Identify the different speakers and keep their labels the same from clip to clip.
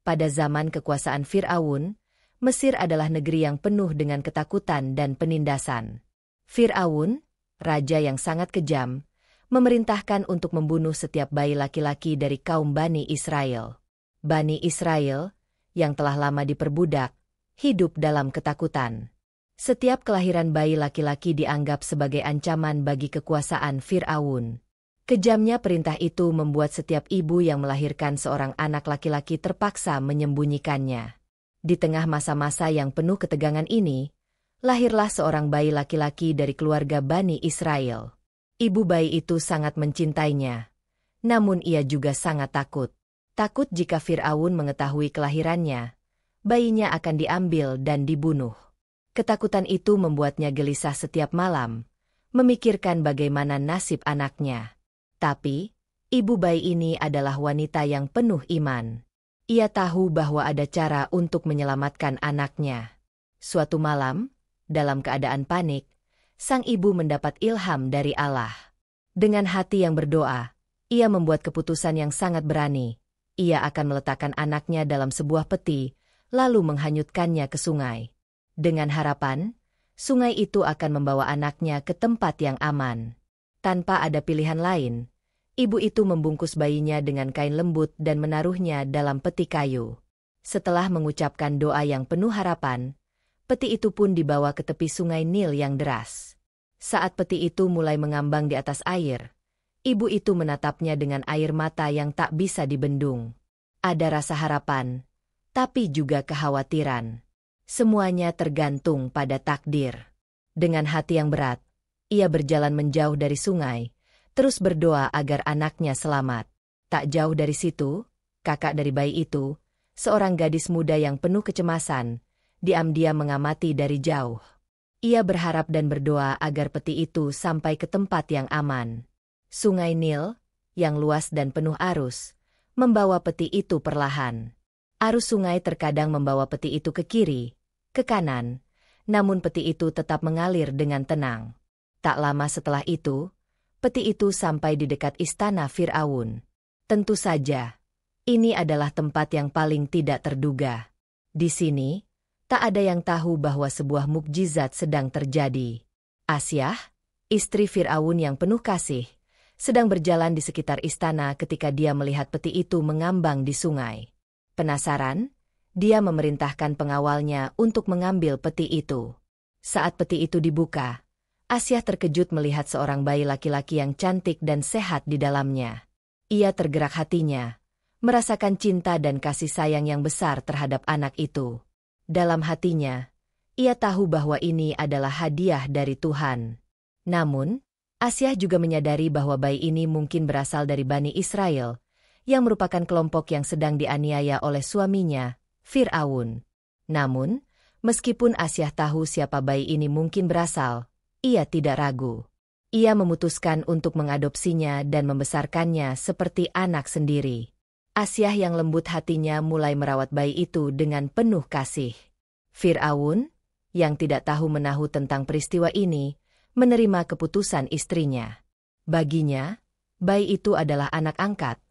Speaker 1: Pada zaman kekuasaan Fir'aun, Mesir adalah negeri yang penuh dengan ketakutan dan penindasan. Fir'aun, raja yang sangat kejam, memerintahkan untuk membunuh setiap bayi laki-laki dari kaum Bani Israel. Bani Israel, yang telah lama diperbudak, hidup dalam ketakutan. Setiap kelahiran bayi laki-laki dianggap sebagai ancaman bagi kekuasaan Fir'aun. Kejamnya perintah itu membuat setiap ibu yang melahirkan seorang anak laki-laki terpaksa menyembunyikannya. Di tengah masa-masa yang penuh ketegangan ini, lahirlah seorang bayi laki-laki dari keluarga Bani Israel. Ibu bayi itu sangat mencintainya. Namun ia juga sangat takut. Takut jika Fir'aun mengetahui kelahirannya, bayinya akan diambil dan dibunuh. Ketakutan itu membuatnya gelisah setiap malam, memikirkan bagaimana nasib anaknya. Tapi, ibu bayi ini adalah wanita yang penuh iman. Ia tahu bahwa ada cara untuk menyelamatkan anaknya. Suatu malam, dalam keadaan panik, sang ibu mendapat ilham dari Allah. Dengan hati yang berdoa, ia membuat keputusan yang sangat berani. Ia akan meletakkan anaknya dalam sebuah peti, lalu menghanyutkannya ke sungai. Dengan harapan, sungai itu akan membawa anaknya ke tempat yang aman. Tanpa ada pilihan lain, ibu itu membungkus bayinya dengan kain lembut dan menaruhnya dalam peti kayu. Setelah mengucapkan doa yang penuh harapan, peti itu pun dibawa ke tepi sungai Nil yang deras. Saat peti itu mulai mengambang di atas air, ibu itu menatapnya dengan air mata yang tak bisa dibendung. Ada rasa harapan, tapi juga kekhawatiran. Semuanya tergantung pada takdir. Dengan hati yang berat, ia berjalan menjauh dari sungai, terus berdoa agar anaknya selamat. Tak jauh dari situ, kakak dari bayi itu, seorang gadis muda yang penuh kecemasan, diam-diam mengamati dari jauh. Ia berharap dan berdoa agar peti itu sampai ke tempat yang aman. Sungai Nil, yang luas dan penuh arus, membawa peti itu perlahan. Arus sungai terkadang membawa peti itu ke kiri, ke kanan, namun peti itu tetap mengalir dengan tenang. Tak lama setelah itu, peti itu sampai di dekat istana Fir'aun. Tentu saja, ini adalah tempat yang paling tidak terduga. Di sini, tak ada yang tahu bahwa sebuah mukjizat sedang terjadi. Asyah, istri Fir'aun yang penuh kasih, sedang berjalan di sekitar istana ketika dia melihat peti itu mengambang di sungai. Penasaran, dia memerintahkan pengawalnya untuk mengambil peti itu. Saat peti itu dibuka, Asyah terkejut melihat seorang bayi laki-laki yang cantik dan sehat di dalamnya. Ia tergerak hatinya, merasakan cinta dan kasih sayang yang besar terhadap anak itu. Dalam hatinya, ia tahu bahwa ini adalah hadiah dari Tuhan. Namun, Asyah juga menyadari bahwa bayi ini mungkin berasal dari Bani Israel, yang merupakan kelompok yang sedang dianiaya oleh suaminya, Fir'aun. Namun, meskipun Asyah tahu siapa bayi ini mungkin berasal, ia tidak ragu. Ia memutuskan untuk mengadopsinya dan membesarkannya seperti anak sendiri. Asyah yang lembut hatinya mulai merawat bayi itu dengan penuh kasih. Fir'aun, yang tidak tahu menahu tentang peristiwa ini, menerima keputusan istrinya. Baginya, bayi itu adalah anak angkat,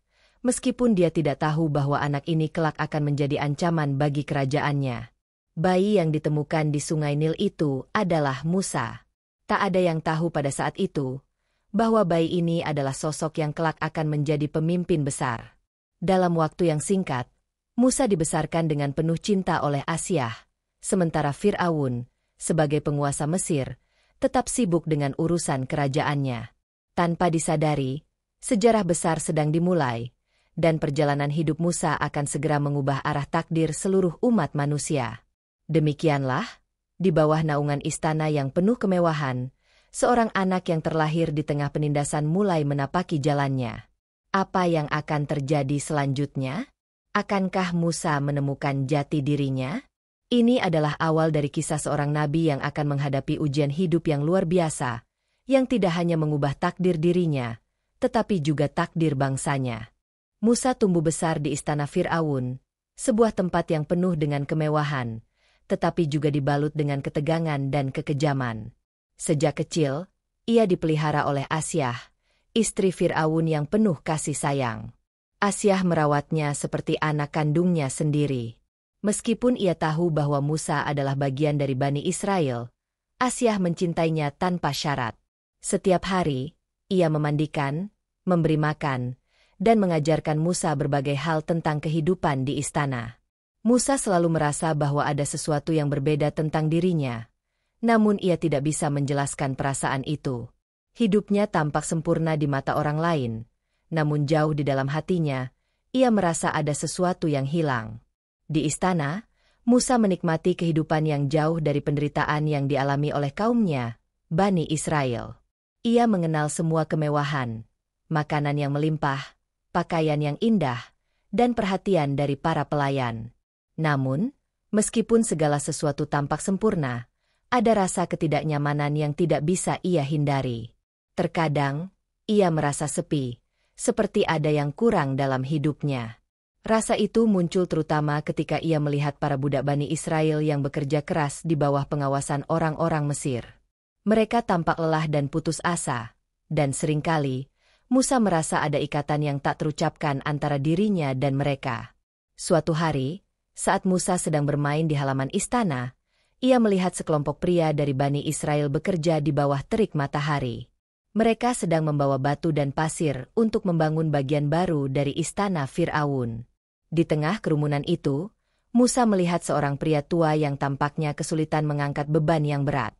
Speaker 1: meskipun dia tidak tahu bahwa anak ini kelak akan menjadi ancaman bagi kerajaannya. Bayi yang ditemukan di sungai Nil itu adalah Musa. Tak ada yang tahu pada saat itu, bahwa bayi ini adalah sosok yang kelak akan menjadi pemimpin besar. Dalam waktu yang singkat, Musa dibesarkan dengan penuh cinta oleh Asyah, sementara Fir'aun, sebagai penguasa Mesir, tetap sibuk dengan urusan kerajaannya. Tanpa disadari, sejarah besar sedang dimulai, dan perjalanan hidup Musa akan segera mengubah arah takdir seluruh umat manusia. Demikianlah, di bawah naungan istana yang penuh kemewahan, seorang anak yang terlahir di tengah penindasan mulai menapaki jalannya. Apa yang akan terjadi selanjutnya? Akankah Musa menemukan jati dirinya? Ini adalah awal dari kisah seorang nabi yang akan menghadapi ujian hidup yang luar biasa, yang tidak hanya mengubah takdir dirinya, tetapi juga takdir bangsanya. Musa tumbuh besar di istana Fir'aun, sebuah tempat yang penuh dengan kemewahan, tetapi juga dibalut dengan ketegangan dan kekejaman. Sejak kecil, ia dipelihara oleh Asyah, istri Fir'aun yang penuh kasih sayang. Asyah merawatnya seperti anak kandungnya sendiri. Meskipun ia tahu bahwa Musa adalah bagian dari Bani Israel, Asyah mencintainya tanpa syarat. Setiap hari, ia memandikan, memberi makan, dan mengajarkan Musa berbagai hal tentang kehidupan di istana. Musa selalu merasa bahwa ada sesuatu yang berbeda tentang dirinya, namun ia tidak bisa menjelaskan perasaan itu. Hidupnya tampak sempurna di mata orang lain, namun jauh di dalam hatinya, ia merasa ada sesuatu yang hilang. Di istana, Musa menikmati kehidupan yang jauh dari penderitaan yang dialami oleh kaumnya, Bani Israel. Ia mengenal semua kemewahan, makanan yang melimpah, pakaian yang indah, dan perhatian dari para pelayan. Namun, meskipun segala sesuatu tampak sempurna, ada rasa ketidaknyamanan yang tidak bisa ia hindari. Terkadang, ia merasa sepi, seperti ada yang kurang dalam hidupnya. Rasa itu muncul terutama ketika ia melihat para budak Bani Israel yang bekerja keras di bawah pengawasan orang-orang Mesir. Mereka tampak lelah dan putus asa, dan seringkali, Musa merasa ada ikatan yang tak terucapkan antara dirinya dan mereka. Suatu hari, saat Musa sedang bermain di halaman istana, ia melihat sekelompok pria dari Bani Israel bekerja di bawah terik matahari. Mereka sedang membawa batu dan pasir untuk membangun bagian baru dari istana Fir'aun. Di tengah kerumunan itu, Musa melihat seorang pria tua yang tampaknya kesulitan mengangkat beban yang berat.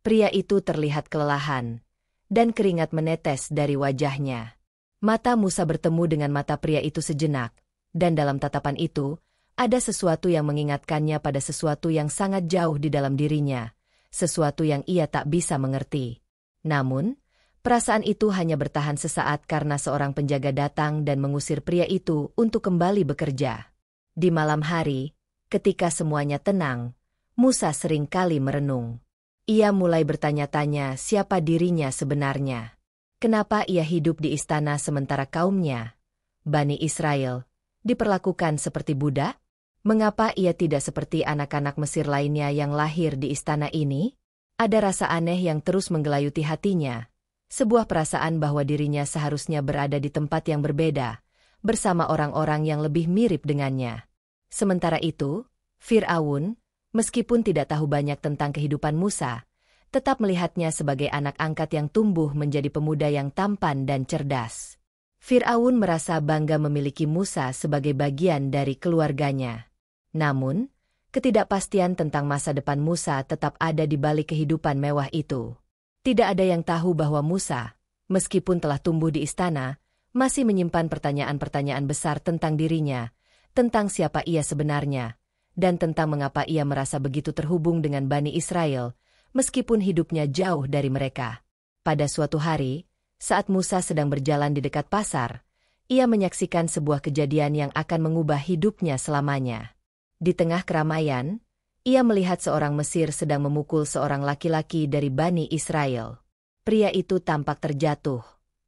Speaker 1: Pria itu terlihat kelelahan, dan keringat menetes dari wajahnya. Mata Musa bertemu dengan mata pria itu sejenak, dan dalam tatapan itu, ada sesuatu yang mengingatkannya pada sesuatu yang sangat jauh di dalam dirinya, sesuatu yang ia tak bisa mengerti. Namun, perasaan itu hanya bertahan sesaat karena seorang penjaga datang dan mengusir pria itu untuk kembali bekerja. Di malam hari, ketika semuanya tenang, Musa sering kali merenung. Ia mulai bertanya-tanya siapa dirinya sebenarnya. Kenapa ia hidup di istana sementara kaumnya, Bani Israel, diperlakukan seperti budak? Mengapa ia tidak seperti anak-anak Mesir lainnya yang lahir di istana ini? Ada rasa aneh yang terus menggelayuti hatinya. Sebuah perasaan bahwa dirinya seharusnya berada di tempat yang berbeda, bersama orang-orang yang lebih mirip dengannya. Sementara itu, Fir'aun, meskipun tidak tahu banyak tentang kehidupan Musa, tetap melihatnya sebagai anak angkat yang tumbuh menjadi pemuda yang tampan dan cerdas. Fir'aun merasa bangga memiliki Musa sebagai bagian dari keluarganya. Namun, ketidakpastian tentang masa depan Musa tetap ada di balik kehidupan mewah itu. Tidak ada yang tahu bahwa Musa, meskipun telah tumbuh di istana, masih menyimpan pertanyaan-pertanyaan besar tentang dirinya, tentang siapa ia sebenarnya, dan tentang mengapa ia merasa begitu terhubung dengan Bani Israel, meskipun hidupnya jauh dari mereka. Pada suatu hari, saat Musa sedang berjalan di dekat pasar, ia menyaksikan sebuah kejadian yang akan mengubah hidupnya selamanya. Di tengah keramaian, ia melihat seorang Mesir sedang memukul seorang laki-laki dari Bani Israel. Pria itu tampak terjatuh,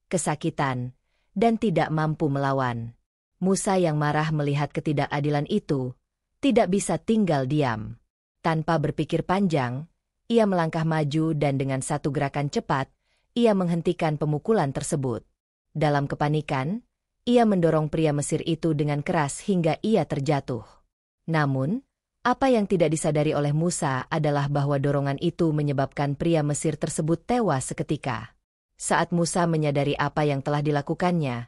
Speaker 1: kesakitan, dan tidak mampu melawan. Musa yang marah melihat ketidakadilan itu, tidak bisa tinggal diam. Tanpa berpikir panjang, ia melangkah maju dan dengan satu gerakan cepat, ia menghentikan pemukulan tersebut. Dalam kepanikan, ia mendorong pria Mesir itu dengan keras hingga ia terjatuh. Namun, apa yang tidak disadari oleh Musa adalah bahwa dorongan itu menyebabkan pria Mesir tersebut tewas seketika. Saat Musa menyadari apa yang telah dilakukannya,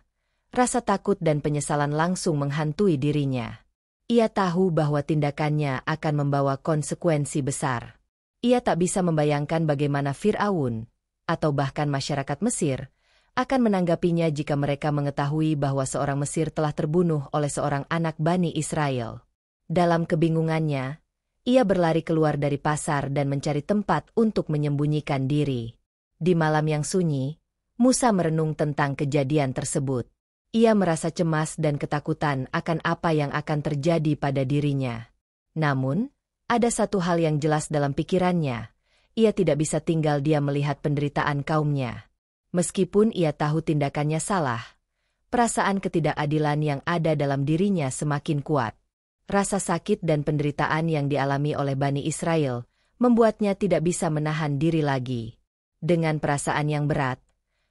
Speaker 1: rasa takut dan penyesalan langsung menghantui dirinya. Ia tahu bahwa tindakannya akan membawa konsekuensi besar. Ia tak bisa membayangkan bagaimana Fir'aun, atau bahkan masyarakat Mesir, akan menanggapinya jika mereka mengetahui bahwa seorang Mesir telah terbunuh oleh seorang anak Bani Israel. Dalam kebingungannya, ia berlari keluar dari pasar dan mencari tempat untuk menyembunyikan diri. Di malam yang sunyi, Musa merenung tentang kejadian tersebut. Ia merasa cemas dan ketakutan akan apa yang akan terjadi pada dirinya. Namun, ada satu hal yang jelas dalam pikirannya. Ia tidak bisa tinggal diam melihat penderitaan kaumnya. Meskipun ia tahu tindakannya salah, perasaan ketidakadilan yang ada dalam dirinya semakin kuat. Rasa sakit dan penderitaan yang dialami oleh Bani Israel membuatnya tidak bisa menahan diri lagi. Dengan perasaan yang berat,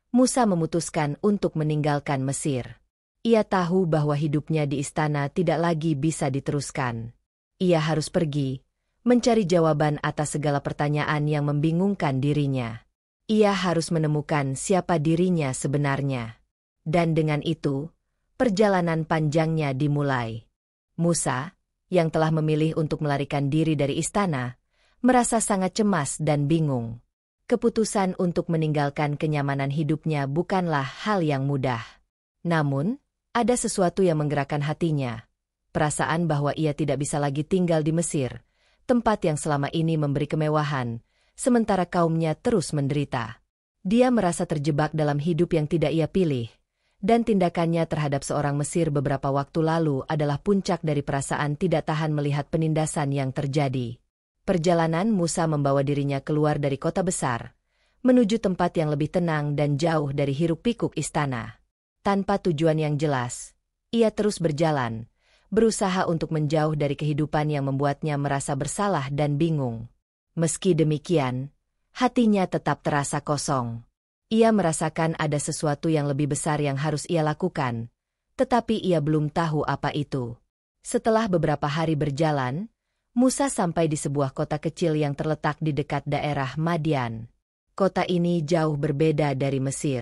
Speaker 1: Musa memutuskan untuk meninggalkan Mesir. Ia tahu bahwa hidupnya di istana tidak lagi bisa diteruskan. Ia harus pergi, mencari jawaban atas segala pertanyaan yang membingungkan dirinya. Ia harus menemukan siapa dirinya sebenarnya. Dan dengan itu, perjalanan panjangnya dimulai. Musa, yang telah memilih untuk melarikan diri dari istana, merasa sangat cemas dan bingung. Keputusan untuk meninggalkan kenyamanan hidupnya bukanlah hal yang mudah. Namun, ada sesuatu yang menggerakkan hatinya. Perasaan bahwa ia tidak bisa lagi tinggal di Mesir, tempat yang selama ini memberi kemewahan, sementara kaumnya terus menderita. Dia merasa terjebak dalam hidup yang tidak ia pilih, dan tindakannya terhadap seorang Mesir beberapa waktu lalu adalah puncak dari perasaan tidak tahan melihat penindasan yang terjadi. Perjalanan Musa membawa dirinya keluar dari kota besar, menuju tempat yang lebih tenang dan jauh dari hiruk-pikuk istana. Tanpa tujuan yang jelas, ia terus berjalan, berusaha untuk menjauh dari kehidupan yang membuatnya merasa bersalah dan bingung. Meski demikian, hatinya tetap terasa kosong. Ia merasakan ada sesuatu yang lebih besar yang harus ia lakukan, tetapi ia belum tahu apa itu. Setelah beberapa hari berjalan, Musa sampai di sebuah kota kecil yang terletak di dekat daerah Madian. Kota ini jauh berbeda dari Mesir.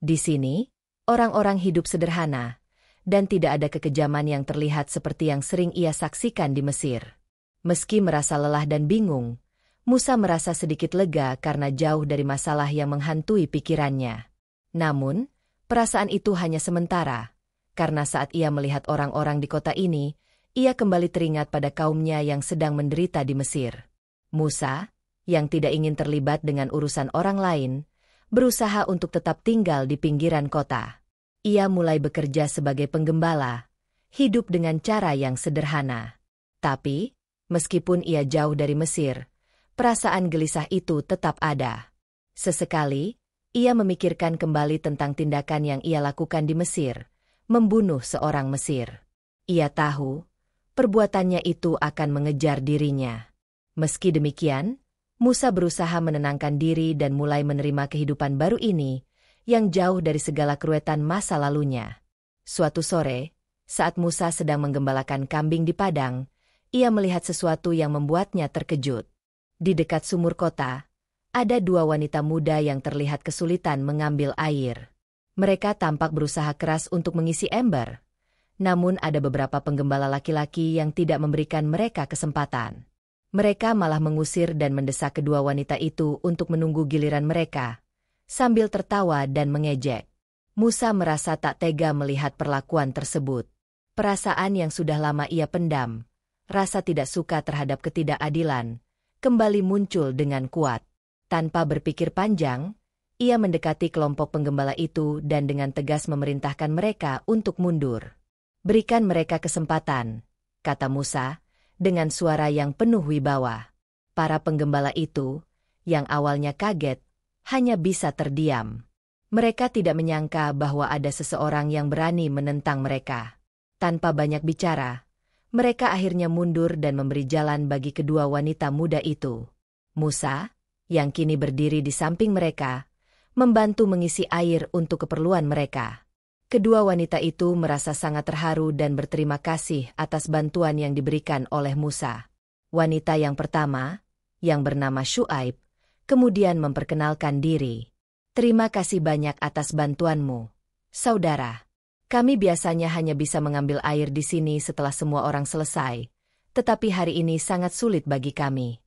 Speaker 1: Di sini, orang-orang hidup sederhana, dan tidak ada kekejaman yang terlihat seperti yang sering ia saksikan di Mesir. Meski merasa lelah dan bingung, Musa merasa sedikit lega karena jauh dari masalah yang menghantui pikirannya. Namun, perasaan itu hanya sementara, karena saat ia melihat orang-orang di kota ini, ia kembali teringat pada kaumnya yang sedang menderita di Mesir. Musa, yang tidak ingin terlibat dengan urusan orang lain, berusaha untuk tetap tinggal di pinggiran kota. Ia mulai bekerja sebagai penggembala, hidup dengan cara yang sederhana. Tapi, meskipun ia jauh dari Mesir, perasaan gelisah itu tetap ada. Sesekali, ia memikirkan kembali tentang tindakan yang ia lakukan di Mesir, membunuh seorang Mesir. Ia tahu, perbuatannya itu akan mengejar dirinya. Meski demikian, Musa berusaha menenangkan diri dan mulai menerima kehidupan baru ini, yang jauh dari segala keruwetan masa lalunya. Suatu sore, saat Musa sedang menggembalakan kambing di padang, ia melihat sesuatu yang membuatnya terkejut. Di dekat sumur kota, ada dua wanita muda yang terlihat kesulitan mengambil air. Mereka tampak berusaha keras untuk mengisi ember. Namun ada beberapa penggembala laki-laki yang tidak memberikan mereka kesempatan. Mereka malah mengusir dan mendesak kedua wanita itu untuk menunggu giliran mereka, sambil tertawa dan mengejek. Musa merasa tak tega melihat perlakuan tersebut. Perasaan yang sudah lama ia pendam, rasa tidak suka terhadap ketidakadilan, kembali muncul dengan kuat. Tanpa berpikir panjang, ia mendekati kelompok penggembala itu dan dengan tegas memerintahkan mereka untuk mundur. "Berikan mereka kesempatan," kata Musa, dengan suara yang penuh wibawa. Para penggembala itu, yang awalnya kaget, hanya bisa terdiam. Mereka tidak menyangka bahwa ada seseorang yang berani menentang mereka. Tanpa banyak bicara, mereka akhirnya mundur dan memberi jalan bagi kedua wanita muda itu. Musa, yang kini berdiri di samping mereka, membantu mengisi air untuk keperluan mereka. Kedua wanita itu merasa sangat terharu dan berterima kasih atas bantuan yang diberikan oleh Musa. Wanita yang pertama, yang bernama Syuaib, kemudian memperkenalkan diri. "Terima kasih banyak atas bantuanmu, saudara. Kami biasanya hanya bisa mengambil air di sini setelah semua orang selesai, tetapi hari ini sangat sulit bagi kami."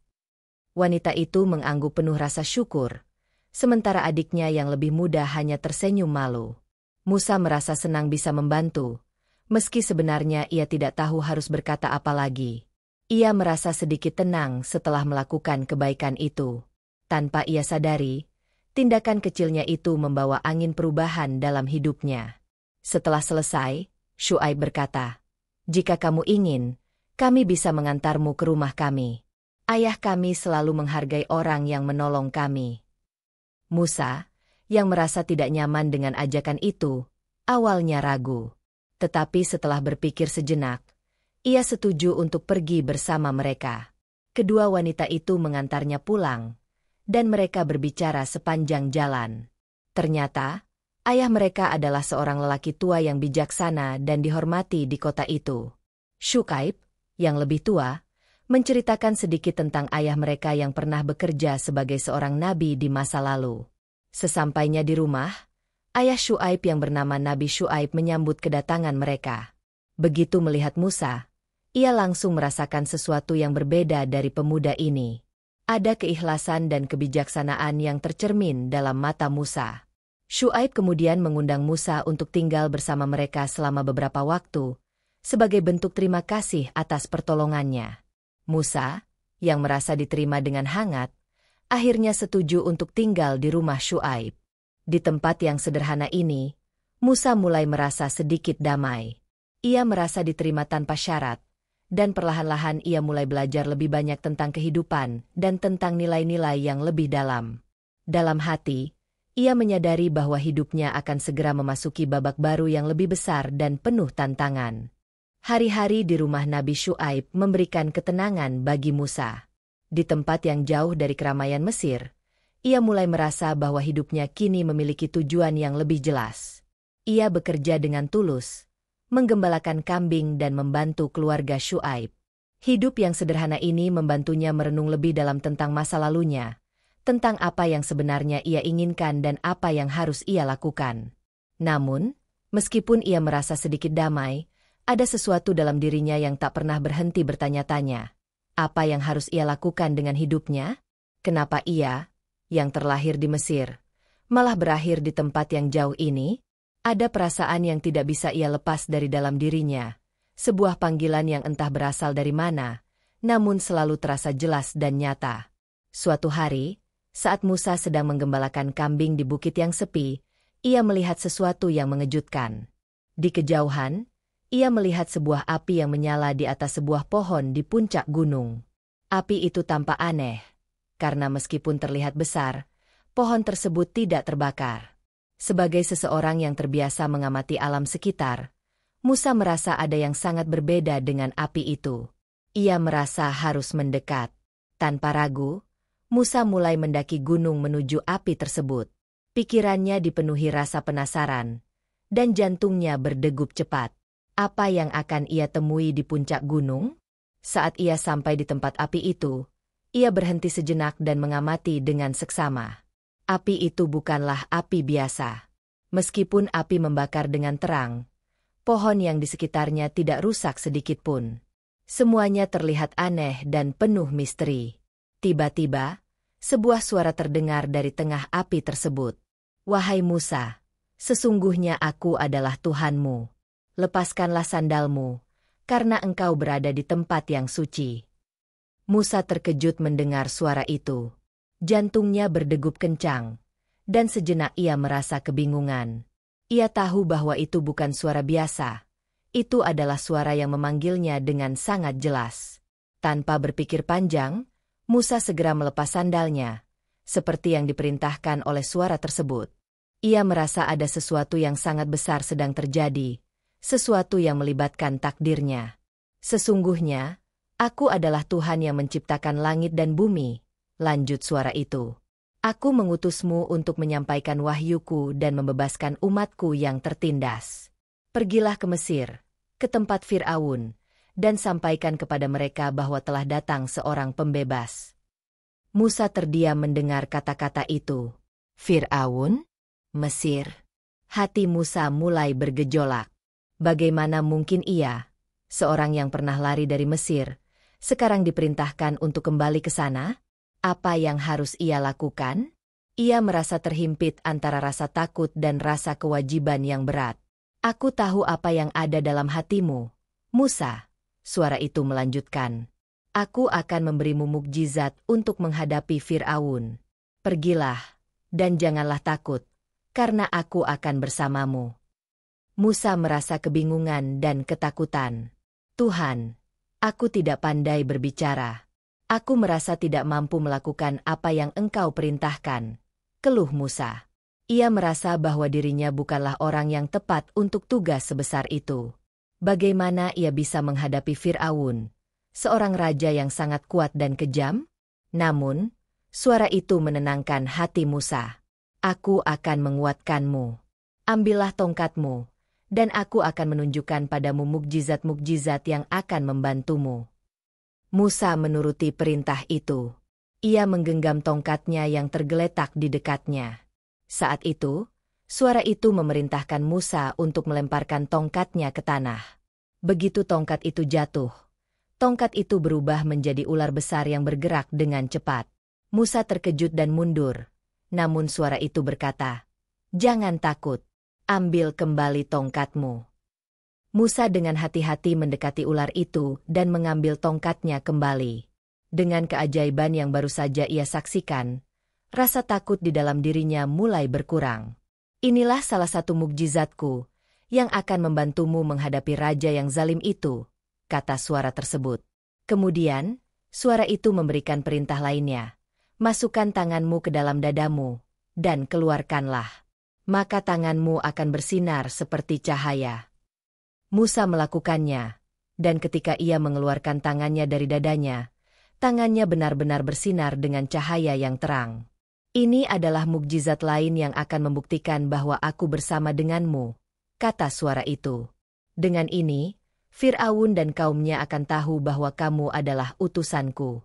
Speaker 1: Wanita itu mengangguk penuh rasa syukur, sementara adiknya yang lebih muda hanya tersenyum malu. Musa merasa senang bisa membantu, meski sebenarnya ia tidak tahu harus berkata apa lagi. Ia merasa sedikit tenang setelah melakukan kebaikan itu. Tanpa ia sadari, tindakan kecilnya itu membawa angin perubahan dalam hidupnya. Setelah selesai, Syuaib berkata, "Jika kamu ingin, kami bisa mengantarmu ke rumah kami. Ayah kami selalu menghargai orang yang menolong kami." Musa, yang merasa tidak nyaman dengan ajakan itu, awalnya ragu. Tetapi setelah berpikir sejenak, ia setuju untuk pergi bersama mereka. Kedua wanita itu mengantarnya pulang, dan mereka berbicara sepanjang jalan. Ternyata, Ayah mereka adalah seorang lelaki tua yang bijaksana dan dihormati di kota itu. Syuaib, yang lebih tua, menceritakan sedikit tentang ayah mereka yang pernah bekerja sebagai seorang nabi di masa lalu. Sesampainya di rumah, ayah Syuaib yang bernama Nabi Syuaib menyambut kedatangan mereka. Begitu melihat Musa, ia langsung merasakan sesuatu yang berbeda dari pemuda ini. Ada keikhlasan dan kebijaksanaan yang tercermin dalam mata Musa. Syuaib kemudian mengundang Musa untuk tinggal bersama mereka selama beberapa waktu, sebagai bentuk terima kasih atas pertolongannya. Musa, yang merasa diterima dengan hangat, akhirnya setuju untuk tinggal di rumah Syuaib. Di tempat yang sederhana ini, Musa mulai merasa sedikit damai. Ia merasa diterima tanpa syarat, dan perlahan-lahan ia mulai belajar lebih banyak tentang kehidupan dan tentang nilai-nilai yang lebih dalam. Dalam hati, ia menyadari bahwa hidupnya akan segera memasuki babak baru yang lebih besar dan penuh tantangan. Hari-hari di rumah Nabi Syuaib memberikan ketenangan bagi Musa. Di tempat yang jauh dari keramaian Mesir, ia mulai merasa bahwa hidupnya kini memiliki tujuan yang lebih jelas. Ia bekerja dengan tulus, menggembalakan kambing dan membantu keluarga Syuaib. Hidup yang sederhana ini membantunya merenung lebih dalam tentang masa lalunya, tentang apa yang sebenarnya ia inginkan dan apa yang harus ia lakukan. Namun, meskipun ia merasa sedikit damai, ada sesuatu dalam dirinya yang tak pernah berhenti bertanya-tanya. Apa yang harus ia lakukan dengan hidupnya? Kenapa ia, yang terlahir di Mesir, malah berakhir di tempat yang jauh ini? Ada perasaan yang tidak bisa ia lepas dari dalam dirinya, sebuah panggilan yang entah berasal dari mana, namun selalu terasa jelas dan nyata. Suatu hari, saat Musa sedang menggembalakan kambing di bukit yang sepi, ia melihat sesuatu yang mengejutkan. Di kejauhan, ia melihat sebuah api yang menyala di atas sebuah pohon di puncak gunung. Api itu tampak aneh, karena meskipun terlihat besar, pohon tersebut tidak terbakar. Sebagai seseorang yang terbiasa mengamati alam sekitar, Musa merasa ada yang sangat berbeda dengan api itu. Ia merasa harus mendekat. Tanpa ragu, Musa mulai mendaki gunung menuju api tersebut. Pikirannya dipenuhi rasa penasaran, dan jantungnya berdegup cepat. Apa yang akan ia temui di puncak gunung? Saat ia sampai di tempat api itu, ia berhenti sejenak dan mengamati dengan seksama. Api itu bukanlah api biasa. Meskipun api membakar dengan terang, pohon yang di sekitarnya tidak rusak sedikit pun. Semuanya terlihat aneh dan penuh misteri. Tiba-tiba, sebuah suara terdengar dari tengah api tersebut. "Wahai Musa, sesungguhnya aku adalah Tuhanmu. Lepaskanlah sandalmu, karena engkau berada di tempat yang suci." Musa terkejut mendengar suara itu. Jantungnya berdegup kencang, dan sejenak ia merasa kebingungan. Ia tahu bahwa itu bukan suara biasa. Itu adalah suara yang memanggilnya dengan sangat jelas. Tanpa berpikir panjang, Musa segera melepas sandalnya, seperti yang diperintahkan oleh suara tersebut. Ia merasa ada sesuatu yang sangat besar sedang terjadi, sesuatu yang melibatkan takdirnya. "Sesungguhnya, aku adalah Tuhan yang menciptakan langit dan bumi," lanjut suara itu. "Aku mengutusmu untuk menyampaikan wahyuku dan membebaskan umatku yang tertindas. Pergilah ke Mesir, ke tempat Fir'aun, dan sampaikan kepada mereka bahwa telah datang seorang pembebas." Musa terdiam mendengar kata-kata itu. Fir'aun? Mesir? Hati Musa mulai bergejolak. Bagaimana mungkin ia, seorang yang pernah lari dari Mesir, sekarang diperintahkan untuk kembali ke sana? Apa yang harus ia lakukan? Ia merasa terhimpit antara rasa takut dan rasa kewajiban yang berat. "Aku tahu apa yang ada dalam hatimu, Musa," suara itu melanjutkan. "Aku akan memberimu mukjizat untuk menghadapi Fir'aun. Pergilah, dan janganlah takut, karena aku akan bersamamu." Musa merasa kebingungan dan ketakutan. "Tuhan, aku tidak pandai berbicara. Aku merasa tidak mampu melakukan apa yang Engkau perintahkan," keluh Musa. Ia merasa bahwa dirinya bukanlah orang yang tepat untuk tugas sebesar itu. Bagaimana ia bisa menghadapi Fir'aun, seorang raja yang sangat kuat dan kejam? Namun, suara itu menenangkan hati Musa. "Aku akan menguatkanmu. Ambillah tongkatmu, dan aku akan menunjukkan padamu mukjizat-mukjizat yang akan membantumu." Musa menuruti perintah itu. Ia menggenggam tongkatnya yang tergeletak di dekatnya. Saat itu, suara itu memerintahkan Musa untuk melemparkan tongkatnya ke tanah. Begitu tongkat itu jatuh, tongkat itu berubah menjadi ular besar yang bergerak dengan cepat. Musa terkejut dan mundur, namun suara itu berkata, "Jangan takut, ambil kembali tongkatmu." Musa dengan hati-hati mendekati ular itu dan mengambil tongkatnya kembali. Dengan keajaiban yang baru saja ia saksikan, rasa takut di dalam dirinya mulai berkurang. "Inilah salah satu mukjizatku, yang akan membantumu menghadapi raja yang zalim itu," kata suara tersebut. Kemudian, suara itu memberikan perintah lainnya. "Masukkan tanganmu ke dalam dadamu, dan keluarkanlah. Maka tanganmu akan bersinar seperti cahaya." Musa melakukannya, dan ketika ia mengeluarkan tangannya dari dadanya, tangannya benar-benar bersinar dengan cahaya yang terang. "Ini adalah mukjizat lain yang akan membuktikan bahwa aku bersama denganmu," kata suara itu. "Dengan ini, Fir'aun dan kaumnya akan tahu bahwa kamu adalah utusanku."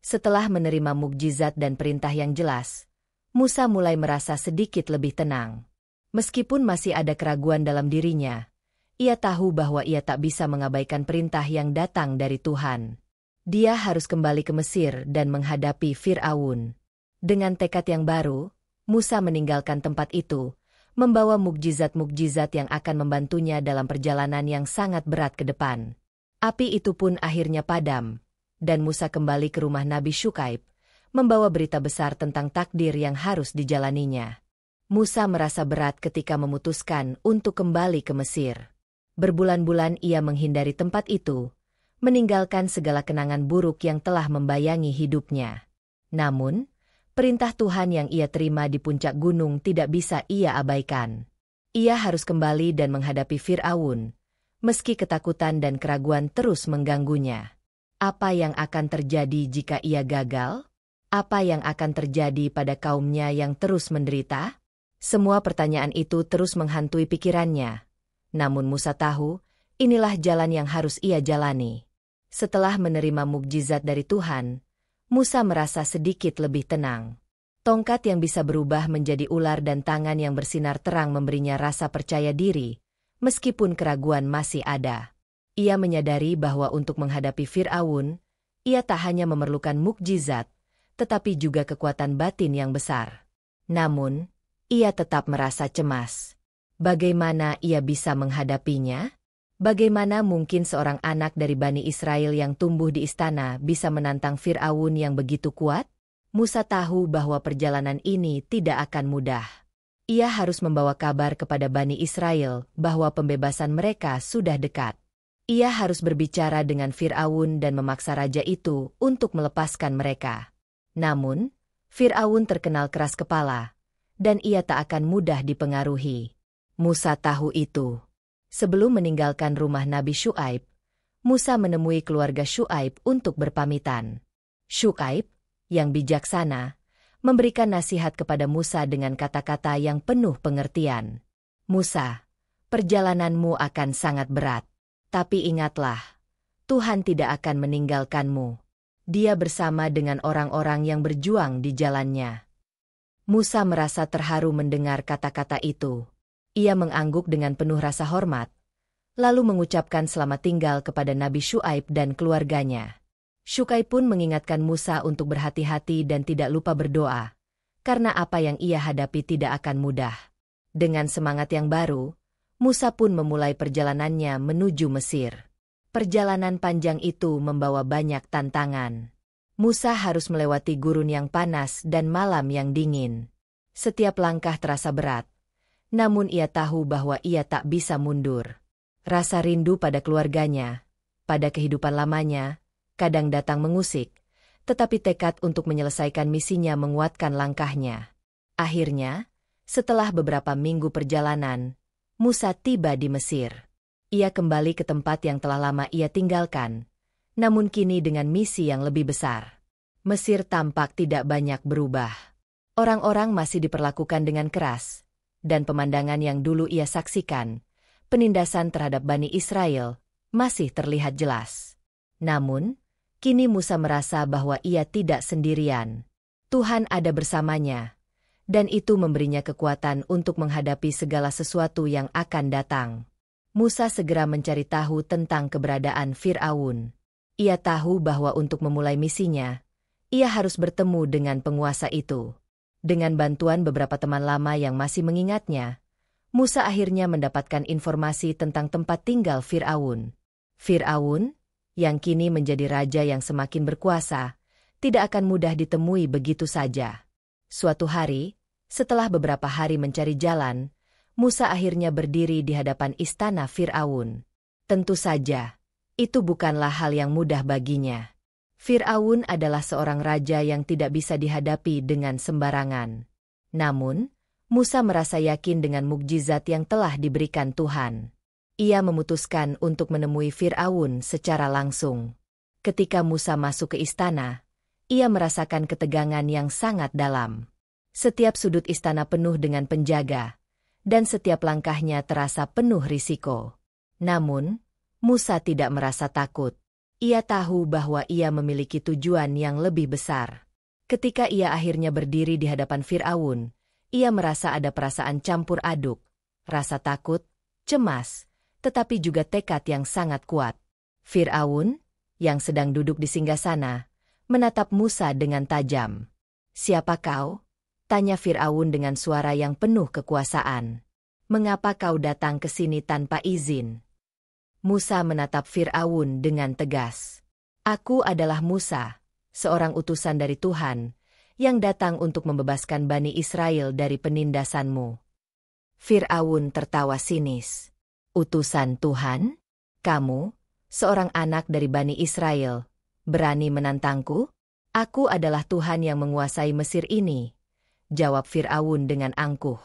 Speaker 1: Setelah menerima mukjizat dan perintah yang jelas, Musa mulai merasa sedikit lebih tenang. Meskipun masih ada keraguan dalam dirinya, ia tahu bahwa ia tak bisa mengabaikan perintah yang datang dari Tuhan. Dia harus kembali ke Mesir dan menghadapi Fir'aun. Dengan tekad yang baru, Musa meninggalkan tempat itu, membawa mukjizat-mukjizat yang akan membantunya dalam perjalanan yang sangat berat ke depan. Api itu pun akhirnya padam, dan Musa kembali ke rumah Nabi Syuaib, membawa berita besar tentang takdir yang harus dijalaninya. Musa merasa berat ketika memutuskan untuk kembali ke Mesir. Berbulan-bulan ia menghindari tempat itu, meninggalkan segala kenangan buruk yang telah membayangi hidupnya. Namun, perintah Tuhan yang ia terima di puncak gunung tidak bisa ia abaikan. Ia harus kembali dan menghadapi Fir'aun, meski ketakutan dan keraguan terus mengganggunya. Apa yang akan terjadi jika ia gagal? Apa yang akan terjadi pada kaumnya yang terus menderita? Semua pertanyaan itu terus menghantui pikirannya. Namun Musa tahu, inilah jalan yang harus ia jalani. Setelah menerima mukjizat dari Tuhan, Musa merasa sedikit lebih tenang. Tongkat yang bisa berubah menjadi ular dan tangan yang bersinar terang memberinya rasa percaya diri, meskipun keraguan masih ada. Ia menyadari bahwa untuk menghadapi Fir'aun, ia tak hanya memerlukan mukjizat, tetapi juga kekuatan batin yang besar. Namun, ia tetap merasa cemas. Bagaimana ia bisa menghadapinya? Bagaimana mungkin seorang anak dari Bani Israel yang tumbuh di istana bisa menantang Fir'aun yang begitu kuat? Musa tahu bahwa perjalanan ini tidak akan mudah. Ia harus membawa kabar kepada Bani Israel bahwa pembebasan mereka sudah dekat. Ia harus berbicara dengan Fir'aun dan memaksa raja itu untuk melepaskan mereka. Namun, Fir'aun terkenal keras kepala, dan ia tak akan mudah dipengaruhi. Musa tahu itu. Sebelum meninggalkan rumah Nabi Syuaib, Musa menemui keluarga Syuaib untuk berpamitan. Syuaib, yang bijaksana, memberikan nasihat kepada Musa dengan kata-kata yang penuh pengertian. "Musa, perjalananmu akan sangat berat. Tapi ingatlah, Tuhan tidak akan meninggalkanmu. Dia bersama dengan orang-orang yang berjuang di jalannya." Musa merasa terharu mendengar kata-kata itu. Ia mengangguk dengan penuh rasa hormat, lalu mengucapkan selamat tinggal kepada Nabi Syuaib dan keluarganya. Syuaib pun mengingatkan Musa untuk berhati-hati dan tidak lupa berdoa, karena apa yang ia hadapi tidak akan mudah. Dengan semangat yang baru, Musa pun memulai perjalanannya menuju Mesir. Perjalanan panjang itu membawa banyak tantangan. Musa harus melewati gurun yang panas dan malam yang dingin. Setiap langkah terasa berat. Namun ia tahu bahwa ia tak bisa mundur. Rasa rindu pada keluarganya, pada kehidupan lamanya, kadang datang mengusik, tetapi tekad untuk menyelesaikan misinya menguatkan langkahnya. Akhirnya, setelah beberapa minggu perjalanan, Musa tiba di Mesir. Ia kembali ke tempat yang telah lama ia tinggalkan, namun kini dengan misi yang lebih besar. Mesir tampak tidak banyak berubah. Orang-orang masih diperlakukan dengan keras, dan pemandangan yang dulu ia saksikan, penindasan terhadap Bani Israel, masih terlihat jelas. Namun, kini Musa merasa bahwa ia tidak sendirian. Tuhan ada bersamanya, dan itu memberinya kekuatan untuk menghadapi segala sesuatu yang akan datang. Musa segera mencari tahu tentang keberadaan Fir'aun. Ia tahu bahwa untuk memulai misinya, ia harus bertemu dengan penguasa itu. Dengan bantuan beberapa teman lama yang masih mengingatnya, Musa akhirnya mendapatkan informasi tentang tempat tinggal Fir'aun. Fir'aun, yang kini menjadi raja yang semakin berkuasa, tidak akan mudah ditemui begitu saja. Suatu hari, setelah beberapa hari mencari jalan, Musa akhirnya berdiri di hadapan istana Fir'aun. Tentu saja, itu bukanlah hal yang mudah baginya. Fir'aun adalah seorang raja yang tidak bisa dihadapi dengan sembarangan. Namun, Musa merasa yakin dengan mukjizat yang telah diberikan Tuhan. Ia memutuskan untuk menemui Fir'aun secara langsung. Ketika Musa masuk ke istana, ia merasakan ketegangan yang sangat dalam. Setiap sudut istana penuh dengan penjaga, dan setiap langkahnya terasa penuh risiko. Namun, Musa tidak merasa takut. Ia tahu bahwa ia memiliki tujuan yang lebih besar. Ketika ia akhirnya berdiri di hadapan Fir'aun, ia merasa ada perasaan campur aduk, rasa takut, cemas, tetapi juga tekad yang sangat kuat. Fir'aun, yang sedang duduk di singgasana, menatap Musa dengan tajam. "Siapa kau?" tanya Fir'aun dengan suara yang penuh kekuasaan. "Mengapa kau datang ke sini tanpa izin?" Musa menatap Fir'aun dengan tegas. "Aku adalah Musa, seorang utusan dari Tuhan, yang datang untuk membebaskan Bani Israel dari penindasanmu." Fir'aun tertawa sinis. "Utusan Tuhan? Kamu, seorang anak dari Bani Israel, berani menantangku? Aku adalah Tuhan yang menguasai Mesir ini," jawab Fir'aun dengan angkuh.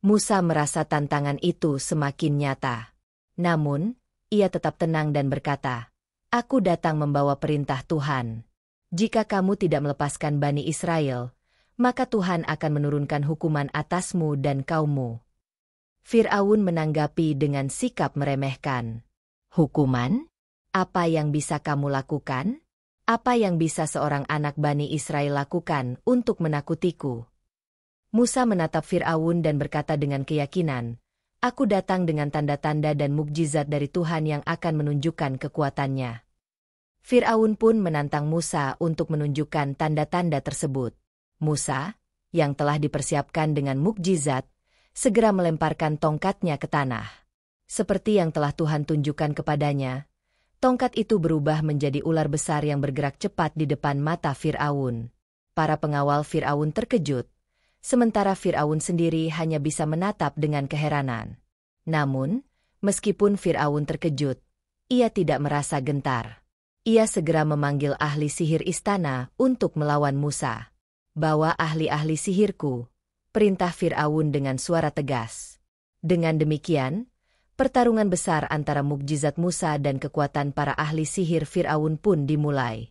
Speaker 1: Musa merasa tantangan itu semakin nyata. Namun, ia tetap tenang dan berkata, "Aku datang membawa perintah Tuhan. Jika kamu tidak melepaskan Bani Israel, maka Tuhan akan menurunkan hukuman atasmu dan kaummu." Fir'aun menanggapi dengan sikap meremehkan. "Hukuman? Apa yang bisa kamu lakukan? Apa yang bisa seorang anak Bani Israel lakukan untuk menakutiku?" Musa menatap Fir'aun dan berkata dengan keyakinan, "Aku datang dengan tanda-tanda dan mukjizat dari Tuhan yang akan menunjukkan kekuatannya." Fir'aun pun menantang Musa untuk menunjukkan tanda-tanda tersebut. Musa, yang telah dipersiapkan dengan mukjizat, segera melemparkan tongkatnya ke tanah. Seperti yang telah Tuhan tunjukkan kepadanya, tongkat itu berubah menjadi ular besar yang bergerak cepat di depan mata Fir'aun. Para pengawal Fir'aun terkejut, sementara Fir'aun sendiri hanya bisa menatap dengan keheranan. Namun, meskipun Fir'aun terkejut, ia tidak merasa gentar. Ia segera memanggil ahli sihir istana untuk melawan Musa. "Bawa ahli-ahli sihirku," perintah Fir'aun dengan suara tegas. Dengan demikian, pertarungan besar antara mukjizat Musa dan kekuatan para ahli sihir Fir'aun pun dimulai.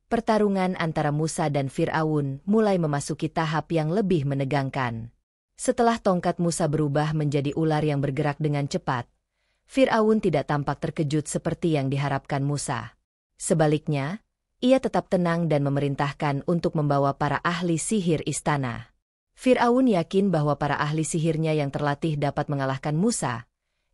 Speaker 1: Pertarungan antara Musa dan Fir'aun mulai memasuki tahap yang lebih menegangkan. Setelah tongkat Musa berubah menjadi ular yang bergerak dengan cepat, Fir'aun tidak tampak terkejut seperti yang diharapkan Musa. Sebaliknya, ia tetap tenang dan memerintahkan untuk membawa para ahli sihir istana. Fir'aun yakin bahwa para ahli sihirnya yang terlatih dapat mengalahkan Musa,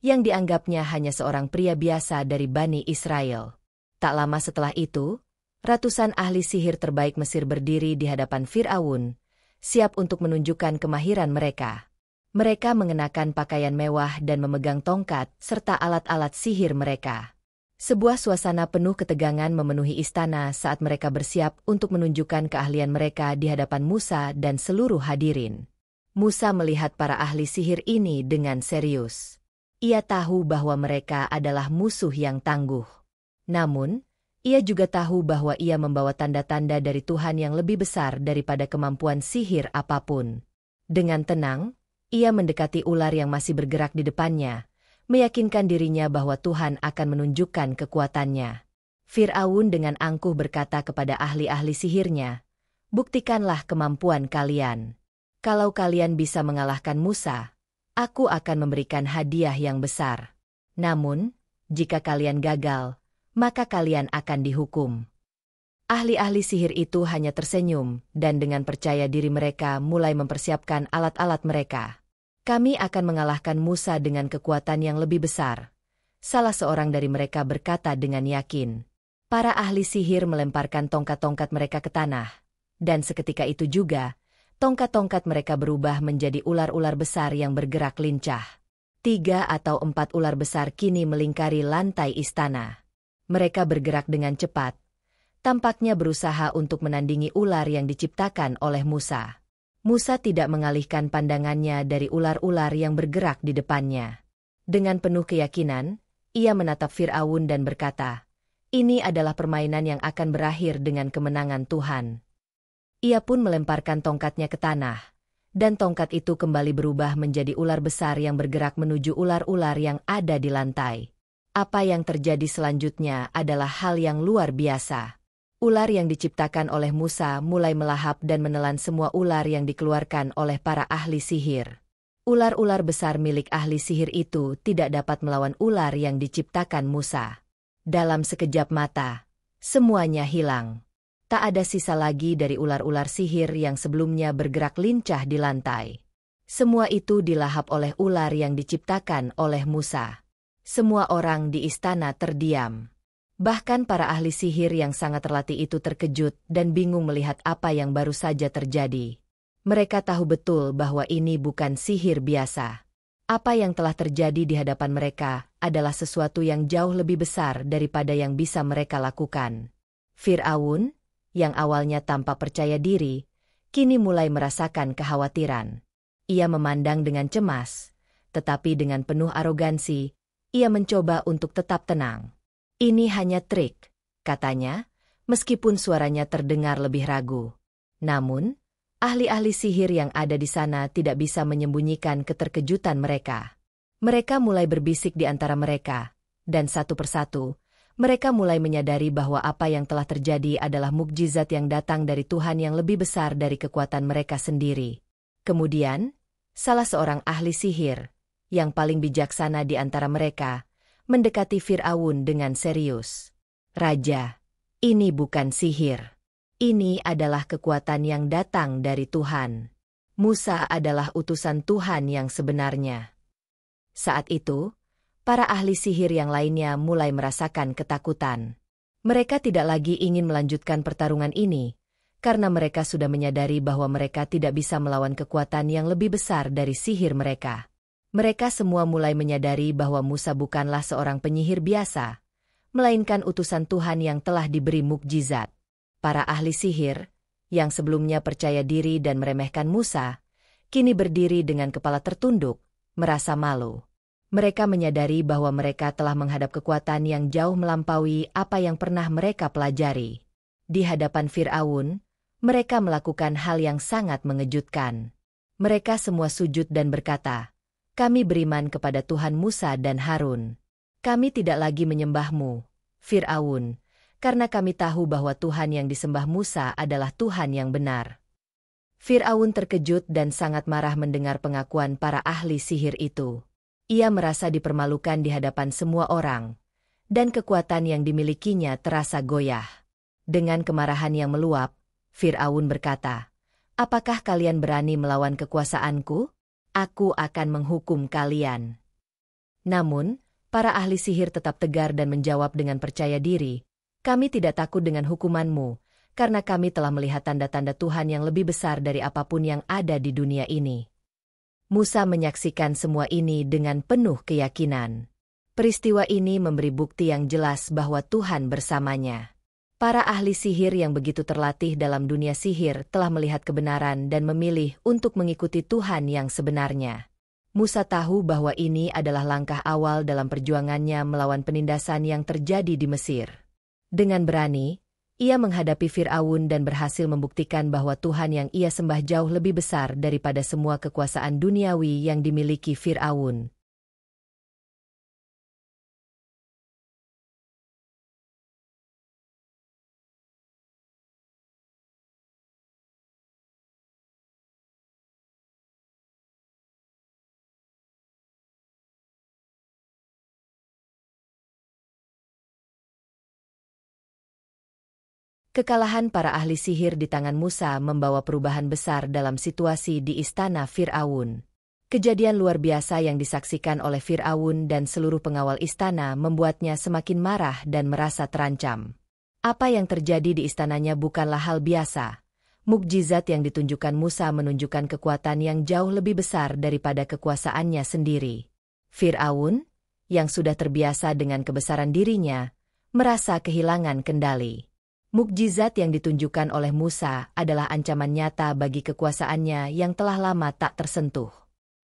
Speaker 1: yang dianggapnya hanya seorang pria biasa dari Bani Israel. Tak lama setelah itu, ratusan ahli sihir terbaik Mesir berdiri di hadapan Fir'aun, siap untuk menunjukkan kemahiran mereka. Mereka mengenakan pakaian mewah dan memegang tongkat serta alat-alat sihir mereka. Sebuah suasana penuh ketegangan memenuhi istana saat mereka bersiap untuk menunjukkan keahlian mereka di hadapan Musa dan seluruh hadirin. Musa melihat para ahli sihir ini dengan serius. Ia tahu bahwa mereka adalah musuh yang tangguh. Namun, ia juga tahu bahwa ia membawa tanda-tanda dari Tuhan yang lebih besar daripada kemampuan sihir apapun. Dengan tenang, ia mendekati ular yang masih bergerak di depannya, meyakinkan dirinya bahwa Tuhan akan menunjukkan kekuatannya. Fir'aun dengan angkuh berkata kepada ahli-ahli sihirnya, "Buktikanlah kemampuan kalian. Kalau kalian bisa mengalahkan Musa, Aku akan memberikan hadiah yang besar. Namun, jika kalian gagal, maka kalian akan dihukum." Ahli-ahli sihir itu hanya tersenyum, dan dengan percaya diri mereka mulai mempersiapkan alat-alat mereka. "Kami akan mengalahkan Musa dengan kekuatan yang lebih besar," salah seorang dari mereka berkata dengan yakin. Para ahli sihir melemparkan tongkat-tongkat mereka ke tanah, dan seketika itu juga, tongkat-tongkat mereka berubah menjadi ular-ular besar yang bergerak lincah. 3 atau 4 ular besar kini melingkari lantai istana. Mereka bergerak dengan cepat, tampaknya berusaha untuk menandingi ular yang diciptakan oleh Musa. Musa tidak mengalihkan pandangannya dari ular-ular yang bergerak di depannya. Dengan penuh keyakinan, ia menatap Fir'aun dan berkata, "Ini adalah permainan yang akan berakhir dengan kemenangan Tuhan." Ia pun melemparkan tongkatnya ke tanah, dan tongkat itu kembali berubah menjadi ular besar yang bergerak menuju ular-ular yang ada di lantai. Apa yang terjadi selanjutnya adalah hal yang luar biasa. Ular yang diciptakan oleh Musa mulai melahap dan menelan semua ular yang dikeluarkan oleh para ahli sihir. Ular-ular besar milik ahli sihir itu tidak dapat melawan ular yang diciptakan Musa. Dalam sekejap mata, semuanya hilang. Tak ada sisa lagi dari ular-ular sihir yang sebelumnya bergerak lincah di lantai. Semua itu dilahap oleh ular yang diciptakan oleh Musa. Semua orang di istana terdiam. Bahkan para ahli sihir yang sangat terlatih itu terkejut dan bingung melihat apa yang baru saja terjadi. Mereka tahu betul bahwa ini bukan sihir biasa. Apa yang telah terjadi di hadapan mereka adalah sesuatu yang jauh lebih besar daripada yang bisa mereka lakukan. Fir'aun, yang awalnya tanpa percaya diri, kini mulai merasakan kekhawatiran. Ia memandang dengan cemas, tetapi dengan penuh arogansi, ia mencoba untuk tetap tenang. "Ini hanya trik," katanya, meskipun suaranya terdengar lebih ragu. Namun, ahli-ahli sihir yang ada di sana tidak bisa menyembunyikan keterkejutan mereka. Mereka mulai berbisik di antara mereka, dan satu persatu, mereka mulai menyadari bahwa apa yang telah terjadi adalah mukjizat yang datang dari Tuhan yang lebih besar dari kekuatan mereka sendiri. Kemudian, salah seorang ahli sihir, yang paling bijaksana di antara mereka, mendekati Fir'aun dengan serius. "Raja, ini bukan sihir. Ini adalah kekuatan yang datang dari Tuhan. Musa adalah utusan Tuhan yang sebenarnya." Saat itu, para ahli sihir yang lainnya mulai merasakan ketakutan. Mereka tidak lagi ingin melanjutkan pertarungan ini, karena mereka sudah menyadari bahwa mereka tidak bisa melawan kekuatan yang lebih besar dari sihir mereka. Mereka semua mulai menyadari bahwa Musa bukanlah seorang penyihir biasa, melainkan utusan Tuhan yang telah diberi mukjizat. Para ahli sihir, yang sebelumnya percaya diri dan meremehkan Musa, kini berdiri dengan kepala tertunduk, merasa malu. Mereka menyadari bahwa mereka telah menghadap kekuatan yang jauh melampaui apa yang pernah mereka pelajari. Di hadapan Fir'aun, mereka melakukan hal yang sangat mengejutkan. Mereka semua sujud dan berkata, "Kami beriman kepada Tuhan Musa dan Harun. Kami tidak lagi menyembahmu, Fir'aun, karena kami tahu bahwa Tuhan yang disembah Musa adalah Tuhan yang benar." Fir'aun terkejut dan sangat marah mendengar pengakuan para ahli sihir itu. Ia merasa dipermalukan di hadapan semua orang, dan kekuatan yang dimilikinya terasa goyah. Dengan kemarahan yang meluap, Fir'aun berkata, "Apakah kalian berani melawan kekuasaanku? Aku akan menghukum kalian." Namun, para ahli sihir tetap tegar dan menjawab dengan percaya diri, "Kami tidak takut dengan hukumanmu, karena kami telah melihat tanda-tanda Tuhan yang lebih besar dari apapun yang ada di dunia ini." Musa menyaksikan semua ini dengan penuh keyakinan. Peristiwa ini memberi bukti yang jelas bahwa Tuhan bersamanya. Para ahli sihir yang begitu terlatih dalam dunia sihir telah melihat kebenaran dan memilih untuk mengikuti Tuhan yang sebenarnya. Musa tahu bahwa ini adalah langkah awal dalam perjuangannya melawan penindasan yang terjadi di Mesir. Dengan berani, ia menghadapi Fir'aun dan berhasil membuktikan bahwa Tuhan yang ia sembah jauh lebih besar daripada semua kekuasaan duniawi yang dimiliki Fir'aun. Kekalahan para ahli sihir di tangan Musa membawa perubahan besar dalam situasi di istana Fir'aun. Kejadian luar biasa yang disaksikan oleh Fir'aun dan seluruh pengawal istana membuatnya semakin marah dan merasa terancam. Apa yang terjadi di istananya bukanlah hal biasa. Mukjizat yang ditunjukkan Musa menunjukkan kekuatan yang jauh lebih besar daripada kekuasaannya sendiri. Fir'aun, yang sudah terbiasa dengan kebesaran dirinya, merasa kehilangan kendali. Mukjizat yang ditunjukkan oleh Musa adalah ancaman nyata bagi kekuasaannya yang telah lama tak tersentuh.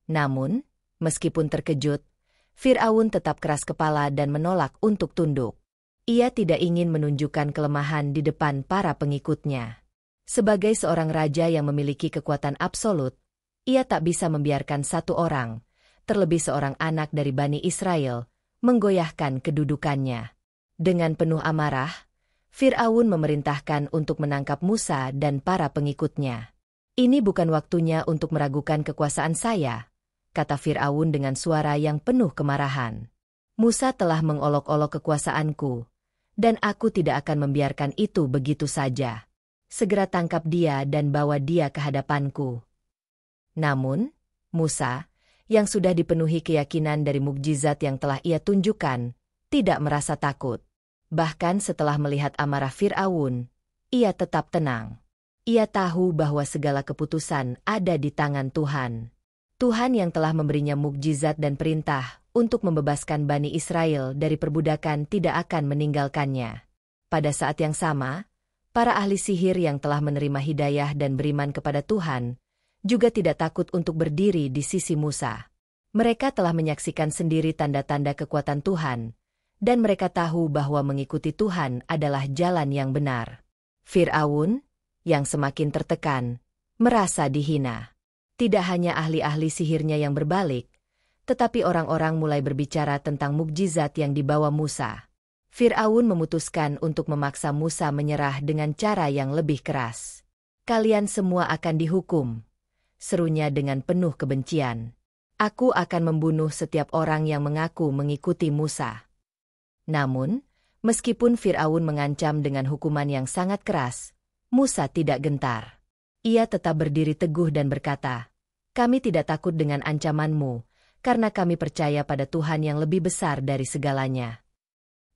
Speaker 1: Namun, meskipun terkejut, Fir'aun tetap keras kepala dan menolak untuk tunduk. Ia tidak ingin menunjukkan kelemahan di depan para pengikutnya. Sebagai seorang raja yang memiliki kekuatan absolut, ia tak bisa membiarkan satu orang, terlebih seorang anak dari Bani Israel, menggoyahkan kedudukannya. Dengan penuh amarah, Fir'aun memerintahkan untuk menangkap Musa dan para pengikutnya. "Ini bukan waktunya untuk meragukan kekuasaan saya," kata Fir'aun dengan suara yang penuh kemarahan. "Musa telah mengolok-olok kekuasaanku, dan aku tidak akan membiarkan itu begitu saja. Segera tangkap dia dan bawa dia ke hadapanku." Namun, Musa, yang sudah dipenuhi keyakinan dari mukjizat yang telah ia tunjukkan, tidak merasa takut. Bahkan setelah melihat amarah Fir'aun, ia tetap tenang. Ia tahu bahwa segala keputusan ada di tangan Tuhan. Tuhan yang telah memberinya mukjizat dan perintah untuk membebaskan Bani Israel dari perbudakan tidak akan meninggalkannya. Pada saat yang sama, para ahli sihir yang telah menerima hidayah dan beriman kepada Tuhan, juga tidak takut untuk berdiri di sisi Musa. Mereka telah menyaksikan sendiri tanda-tanda kekuatan Tuhan, dan mereka tahu bahwa mengikuti Tuhan adalah jalan yang benar. Fir'aun, yang semakin tertekan, merasa dihina. Tidak hanya ahli-ahli sihirnya yang berbalik, tetapi orang-orang mulai berbicara tentang mukjizat yang dibawa Musa. Fir'aun memutuskan untuk memaksa Musa menyerah dengan cara yang lebih keras. "Kalian semua akan dihukum," serunya dengan penuh kebencian. "Aku akan membunuh setiap orang yang mengaku mengikuti Musa." Namun, meskipun Fir'aun mengancam dengan hukuman yang sangat keras, Musa tidak gentar. Ia tetap berdiri teguh dan berkata, "Kami tidak takut dengan ancamanmu, karena kami percaya pada Tuhan yang lebih besar dari segalanya."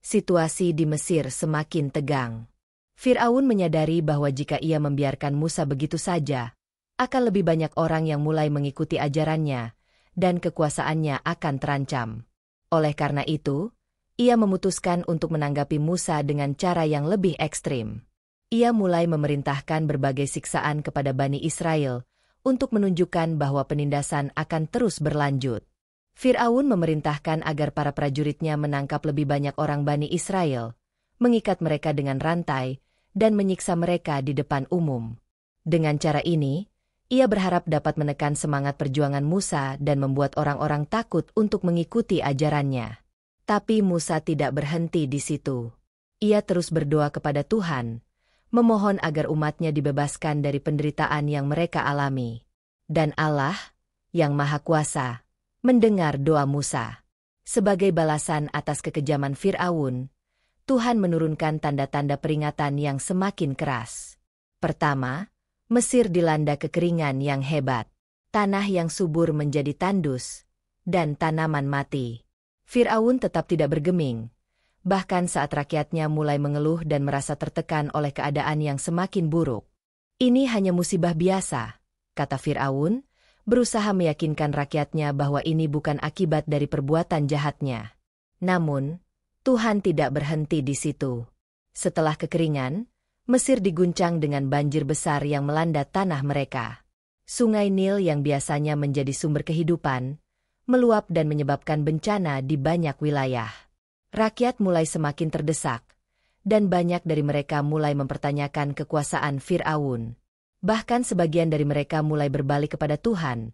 Speaker 1: Situasi di Mesir semakin tegang. Fir'aun menyadari bahwa jika ia membiarkan Musa begitu saja, akan lebih banyak orang yang mulai mengikuti ajarannya, dan kekuasaannya akan terancam. Oleh karena itu, ia memutuskan untuk menanggapi Musa dengan cara yang lebih ekstrim. Ia mulai memerintahkan berbagai siksaan kepada Bani Israel untuk menunjukkan bahwa penindasan akan terus berlanjut. Fir'aun memerintahkan agar para prajuritnya menangkap lebih banyak orang Bani Israel, mengikat mereka dengan rantai, dan menyiksa mereka di depan umum. Dengan cara ini, ia berharap dapat menekan semangat perjuangan Musa dan membuat orang-orang takut untuk mengikuti ajarannya. Tapi Musa tidak berhenti di situ. Ia terus berdoa kepada Tuhan, memohon agar umatnya dibebaskan dari penderitaan yang mereka alami. Dan Allah, yang Maha Kuasa, mendengar doa Musa. Sebagai balasan atas kekejaman Fir'aun, Tuhan menurunkan tanda-tanda peringatan yang semakin keras. Pertama, Mesir dilanda kekeringan yang hebat. Tanah yang subur menjadi tandus, dan tanaman mati. Fir'aun tetap tidak bergeming, bahkan saat rakyatnya mulai mengeluh dan merasa tertekan oleh keadaan yang semakin buruk. "Ini hanya musibah biasa," kata Fir'aun, berusaha meyakinkan rakyatnya bahwa ini bukan akibat dari perbuatan jahatnya. Namun, Tuhan tidak berhenti di situ. Setelah kekeringan, Mesir diguncang dengan banjir besar yang melanda tanah mereka. Sungai Nil yang biasanya menjadi sumber kehidupan, meluap dan menyebabkan bencana di banyak wilayah. Rakyat mulai semakin terdesak, dan banyak dari mereka mulai mempertanyakan kekuasaan Fir'aun. Bahkan sebagian dari mereka mulai berbalik kepada Tuhan,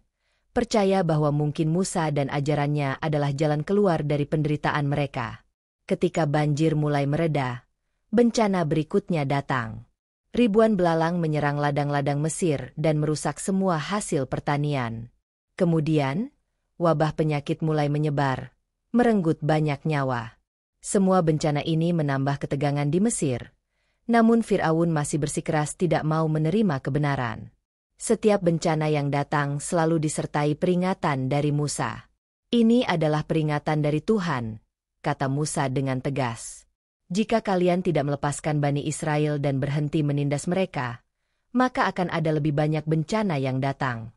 Speaker 1: percaya bahwa mungkin Musa dan ajarannya adalah jalan keluar dari penderitaan mereka. Ketika banjir mulai mereda, bencana berikutnya datang. Ribuan belalang menyerang ladang-ladang Mesir dan merusak semua hasil pertanian. Kemudian, wabah penyakit mulai menyebar, merenggut banyak nyawa. Semua bencana ini menambah ketegangan di Mesir, Namun Fir'aun masih bersikeras tidak mau menerima kebenaran. Setiap bencana yang datang selalu disertai peringatan dari Musa. Ini adalah peringatan dari Tuhan, kata Musa dengan tegas. Jika kalian tidak melepaskan Bani Israel dan berhenti menindas mereka, maka akan ada lebih banyak bencana yang datang.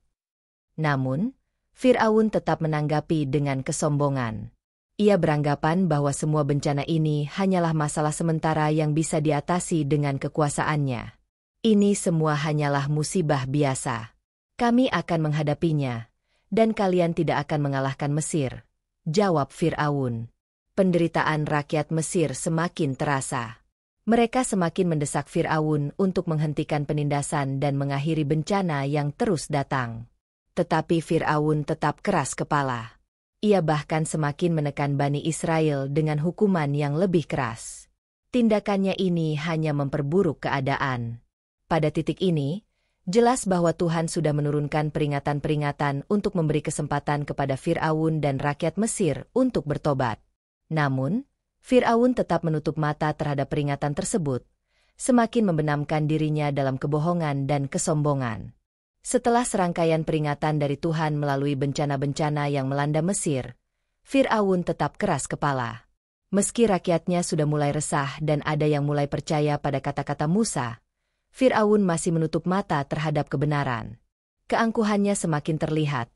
Speaker 1: Namun, Fir'aun tetap menanggapi dengan kesombongan. Ia beranggapan bahwa semua bencana ini hanyalah masalah sementara yang bisa diatasi dengan kekuasaannya. Ini semua hanyalah musibah biasa. Kami akan menghadapinya, dan kalian tidak akan mengalahkan Mesir, jawab Fir'aun. Penderitaan rakyat Mesir semakin terasa. Mereka semakin mendesak Fir'aun untuk menghentikan penindasan dan mengakhiri bencana yang terus datang. Tetapi Fir'aun tetap keras kepala. Ia bahkan semakin menekan Bani Israel dengan hukuman yang lebih keras. Tindakannya ini hanya memperburuk keadaan. Pada titik ini, jelas bahwa Tuhan sudah menurunkan peringatan-peringatan untuk memberi kesempatan kepada Fir'aun dan rakyat Mesir untuk bertobat. Namun, Fir'aun tetap menutup mata terhadap peringatan tersebut, semakin membenamkan dirinya dalam kebohongan dan kesombongan. Setelah serangkaian peringatan dari Tuhan melalui bencana-bencana yang melanda Mesir, Fir'aun tetap keras kepala. Meski rakyatnya sudah mulai resah dan ada yang mulai percaya pada kata-kata Musa, Fir'aun masih menutup mata terhadap kebenaran. Keangkuhannya semakin terlihat,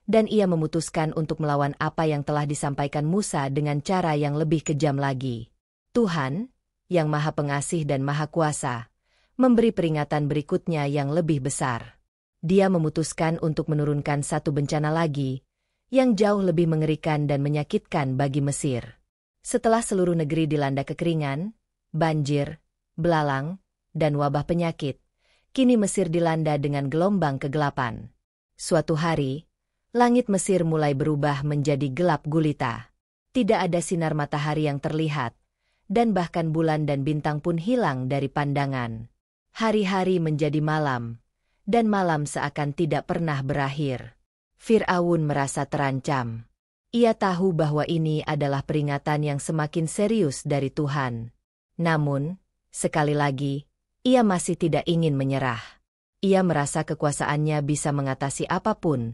Speaker 1: dan ia memutuskan untuk melawan apa yang telah disampaikan Musa dengan cara yang lebih kejam lagi. Tuhan, yang Maha Pengasih dan Maha Kuasa, memberi peringatan berikutnya yang lebih besar. Dia memutuskan untuk menurunkan satu bencana lagi, yang jauh lebih mengerikan dan menyakitkan bagi Mesir. Setelah seluruh negeri dilanda kekeringan, banjir, belalang, dan wabah penyakit, kini Mesir dilanda dengan gelombang kegelapan. Suatu hari, langit Mesir mulai berubah menjadi gelap gulita. Tidak ada sinar matahari yang terlihat, dan bahkan bulan dan bintang pun hilang dari pandangan. Hari-hari menjadi malam, dan malam seakan tidak pernah berakhir. Fir'aun merasa terancam. Ia tahu bahwa ini adalah peringatan yang semakin serius dari Tuhan. Namun, sekali lagi, ia masih tidak ingin menyerah. Ia merasa kekuasaannya bisa mengatasi apapun,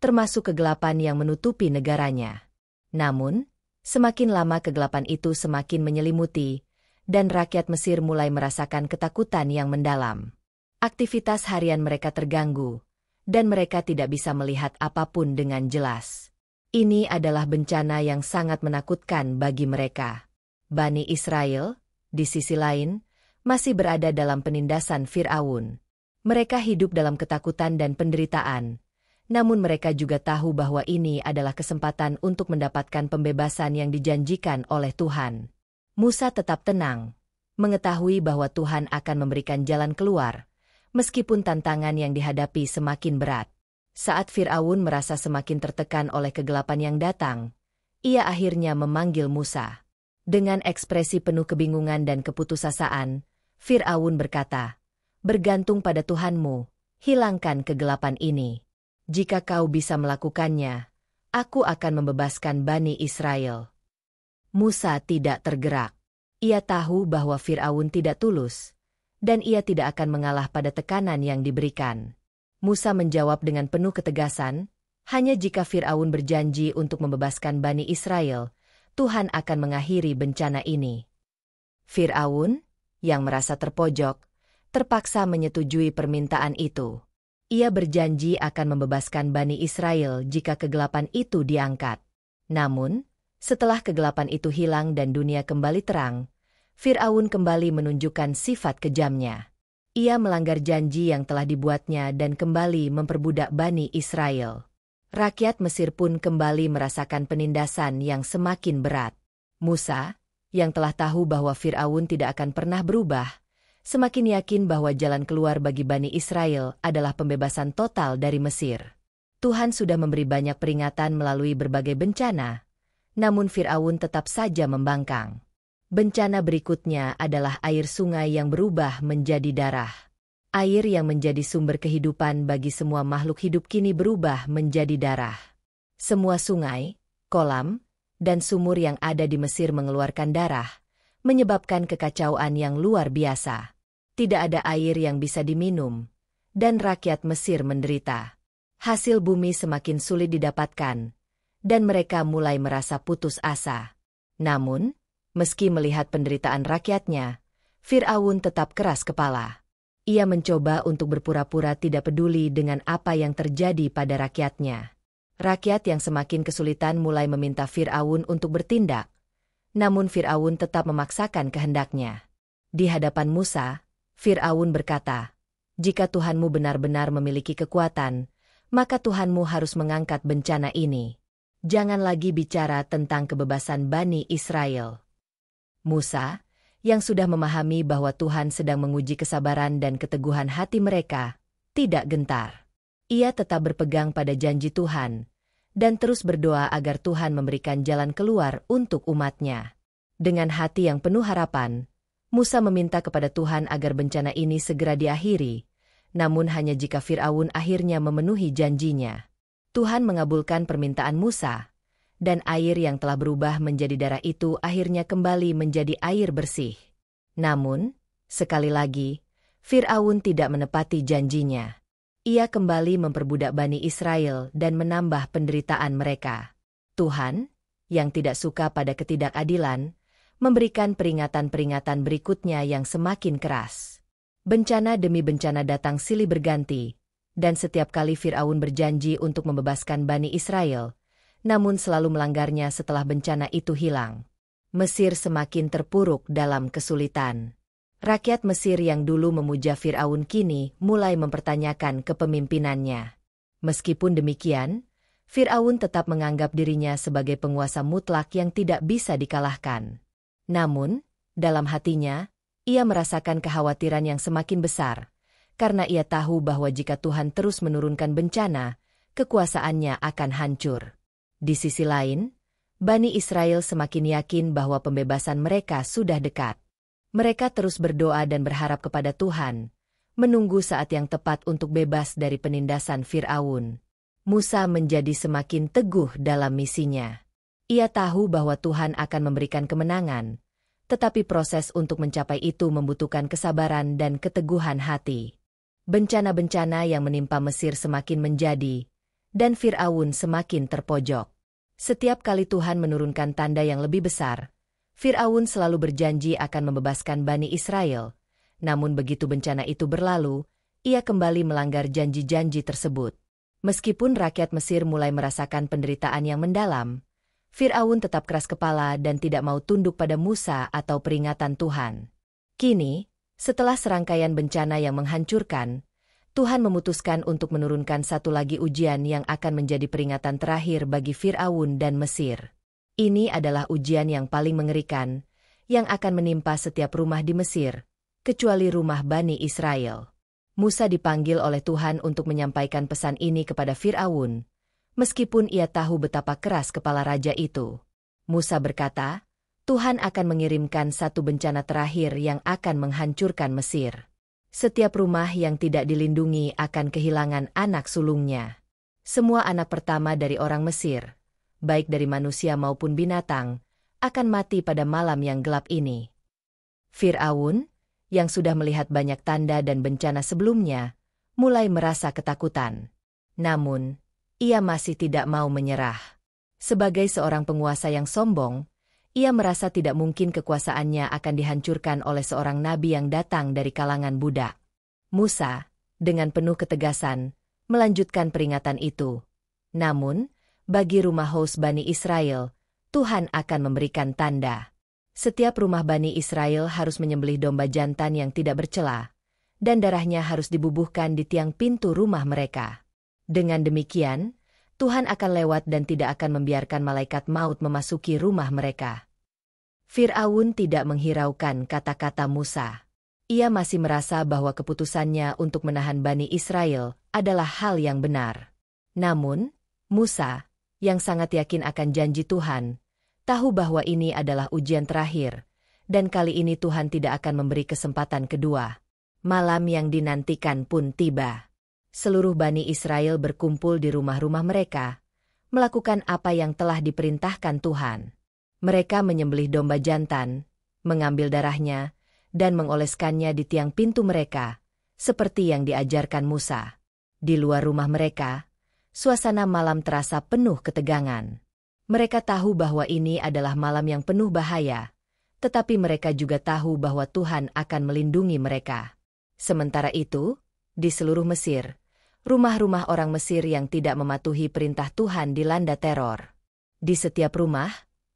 Speaker 1: termasuk kegelapan yang menutupi negaranya. Namun, semakin lama kegelapan itu semakin menyelimuti, dan rakyat Mesir mulai merasakan ketakutan yang mendalam. Aktivitas harian mereka terganggu, dan mereka tidak bisa melihat apapun dengan jelas. Ini adalah bencana yang sangat menakutkan bagi mereka. Bani Israel, di sisi lain, masih berada dalam penindasan Fir'aun. Mereka hidup dalam ketakutan dan penderitaan, namun mereka juga tahu bahwa ini adalah kesempatan untuk mendapatkan pembebasan yang dijanjikan oleh Tuhan. Musa tetap tenang, mengetahui bahwa Tuhan akan memberikan jalan keluar, meskipun tantangan yang dihadapi semakin berat. Saat Fir'aun merasa semakin tertekan oleh kegelapan yang datang, ia akhirnya memanggil Musa. Dengan ekspresi penuh kebingungan dan keputusasaan, Fir'aun berkata, "Bergantung pada Tuhanmu, hilangkan kegelapan ini. Jika kau bisa melakukannya, aku akan membebaskan Bani Israel." Musa tidak tergerak. Ia tahu bahwa Fir'aun tidak tulus, dan ia tidak akan mengalah pada tekanan yang diberikan. Musa menjawab dengan penuh ketegasan, hanya jika Fir'aun berjanji untuk membebaskan Bani Israel, Tuhan akan mengakhiri bencana ini. Fir'aun, yang merasa terpojok, terpaksa menyetujui permintaan itu. Ia berjanji akan membebaskan Bani Israel jika kegelapan itu diangkat. Namun, setelah kegelapan itu hilang dan dunia kembali terang, Fir'aun kembali menunjukkan sifat kejamnya. Ia melanggar janji yang telah dibuatnya dan kembali memperbudak Bani Israel. Rakyat Mesir pun kembali merasakan penindasan yang semakin berat. Musa, yang telah tahu bahwa Fir'aun tidak akan pernah berubah, semakin yakin bahwa jalan keluar bagi Bani Israel adalah pembebasan total dari Mesir. Tuhan sudah memberi banyak peringatan melalui berbagai bencana, namun Fir'aun tetap saja membangkang. Bencana berikutnya adalah air sungai yang berubah menjadi darah. Air yang menjadi sumber kehidupan bagi semua makhluk hidup kini berubah menjadi darah. Semua sungai, kolam, dan sumur yang ada di Mesir mengeluarkan darah, menyebabkan kekacauan yang luar biasa. Tidak ada air yang bisa diminum, dan rakyat Mesir menderita. Hasil bumi semakin sulit didapatkan, dan mereka mulai merasa putus asa. Namun, meski melihat penderitaan rakyatnya, Fir'aun tetap keras kepala. Ia mencoba untuk berpura-pura tidak peduli dengan apa yang terjadi pada rakyatnya. Rakyat yang semakin kesulitan mulai meminta Fir'aun untuk bertindak, namun Fir'aun tetap memaksakan kehendaknya. Di hadapan Musa, Fir'aun berkata, "Jika Tuhanmu benar-benar memiliki kekuatan, maka Tuhanmu harus mengangkat bencana ini. Jangan lagi bicara tentang kebebasan Bani Israel." Musa, yang sudah memahami bahwa Tuhan sedang menguji kesabaran dan keteguhan hati mereka, tidak gentar. Ia tetap berpegang pada janji Tuhan, dan terus berdoa agar Tuhan memberikan jalan keluar untuk umatnya. Dengan hati yang penuh harapan, Musa meminta kepada Tuhan agar bencana ini segera diakhiri, namun hanya jika Fir'aun akhirnya memenuhi janjinya. Tuhan mengabulkan permintaan Musa, dan air yang telah berubah menjadi darah itu akhirnya kembali menjadi air bersih. Namun, sekali lagi, Fir'aun tidak menepati janjinya. Ia kembali memperbudak Bani Israel dan menambah penderitaan mereka. Tuhan, yang tidak suka pada ketidakadilan, memberikan peringatan-peringatan berikutnya yang semakin keras. Bencana demi bencana datang silih berganti, dan setiap kali Fir'aun berjanji untuk membebaskan Bani Israel, namun selalu melanggarnya setelah bencana itu hilang. Mesir semakin terpuruk dalam kesulitan. Rakyat Mesir yang dulu memuja Fir'aun kini mulai mempertanyakan kepemimpinannya. Meskipun demikian, Fir'aun tetap menganggap dirinya sebagai penguasa mutlak yang tidak bisa dikalahkan. Namun, dalam hatinya, ia merasakan kekhawatiran yang semakin besar, karena ia tahu bahwa jika Tuhan terus menurunkan bencana, kekuasaannya akan hancur. Di sisi lain, Bani Israel semakin yakin bahwa pembebasan mereka sudah dekat. Mereka terus berdoa dan berharap kepada Tuhan, menunggu saat yang tepat untuk bebas dari penindasan Fir'aun. Musa menjadi semakin teguh dalam misinya. Ia tahu bahwa Tuhan akan memberikan kemenangan, tetapi proses untuk mencapai itu membutuhkan kesabaran dan keteguhan hati. Bencana-bencana yang menimpa Mesir semakin menjadi, dan Fir'aun semakin terpojok. Setiap kali Tuhan menurunkan tanda yang lebih besar, Fir'aun selalu berjanji akan membebaskan Bani Israel. Namun begitu bencana itu berlalu, ia kembali melanggar janji-janji tersebut. Meskipun rakyat Mesir mulai merasakan penderitaan yang mendalam, Fir'aun tetap keras kepala dan tidak mau tunduk pada Musa atau peringatan Tuhan. Kini, setelah serangkaian bencana yang menghancurkan, Tuhan memutuskan untuk menurunkan satu lagi ujian yang akan menjadi peringatan terakhir bagi Fir'aun dan Mesir. Ini adalah ujian yang paling mengerikan, yang akan menimpa setiap rumah di Mesir, kecuali rumah Bani Israel. Musa dipanggil oleh Tuhan untuk menyampaikan pesan ini kepada Fir'aun, meskipun ia tahu betapa keras kepala raja itu. Musa berkata, Tuhan akan mengirimkan satu bencana terakhir yang akan menghancurkan Mesir. Setiap rumah yang tidak dilindungi akan kehilangan anak sulungnya. Semua anak pertama dari orang Mesir, baik dari manusia maupun binatang, akan mati pada malam yang gelap ini. Fir'aun, yang sudah melihat banyak tanda dan bencana sebelumnya, mulai merasa ketakutan. Namun, ia masih tidak mau menyerah. Sebagai seorang penguasa yang sombong, ia merasa tidak mungkin kekuasaannya akan dihancurkan oleh seorang nabi yang datang dari kalangan budak. Musa, dengan penuh ketegasan, melanjutkan peringatan itu. Namun, bagi rumah host Bani Israel, Tuhan akan memberikan tanda. Setiap rumah Bani Israel harus menyembelih domba jantan yang tidak bercela, dan darahnya harus dibubuhkan di tiang pintu rumah mereka. Dengan demikian, Tuhan akan lewat dan tidak akan membiarkan malaikat maut memasuki rumah mereka. Fir'aun tidak menghiraukan kata-kata Musa. Ia masih merasa bahwa keputusannya untuk menahan Bani Israel adalah hal yang benar. Namun, Musa, yang sangat yakin akan janji Tuhan, tahu bahwa ini adalah ujian terakhir, dan kali ini Tuhan tidak akan memberi kesempatan kedua. Malam yang dinantikan pun tiba. Seluruh Bani Israel berkumpul di rumah-rumah mereka, melakukan apa yang telah diperintahkan Tuhan. Mereka menyembelih domba jantan, mengambil darahnya, dan mengoleskannya di tiang pintu mereka, seperti yang diajarkan Musa. Di luar rumah mereka, suasana malam terasa penuh ketegangan. Mereka tahu bahwa ini adalah malam yang penuh bahaya, tetapi mereka juga tahu bahwa Tuhan akan melindungi mereka. Sementara itu, di seluruh Mesir, rumah-rumah orang Mesir yang tidak mematuhi perintah Tuhan dilanda teror. Di setiap rumah,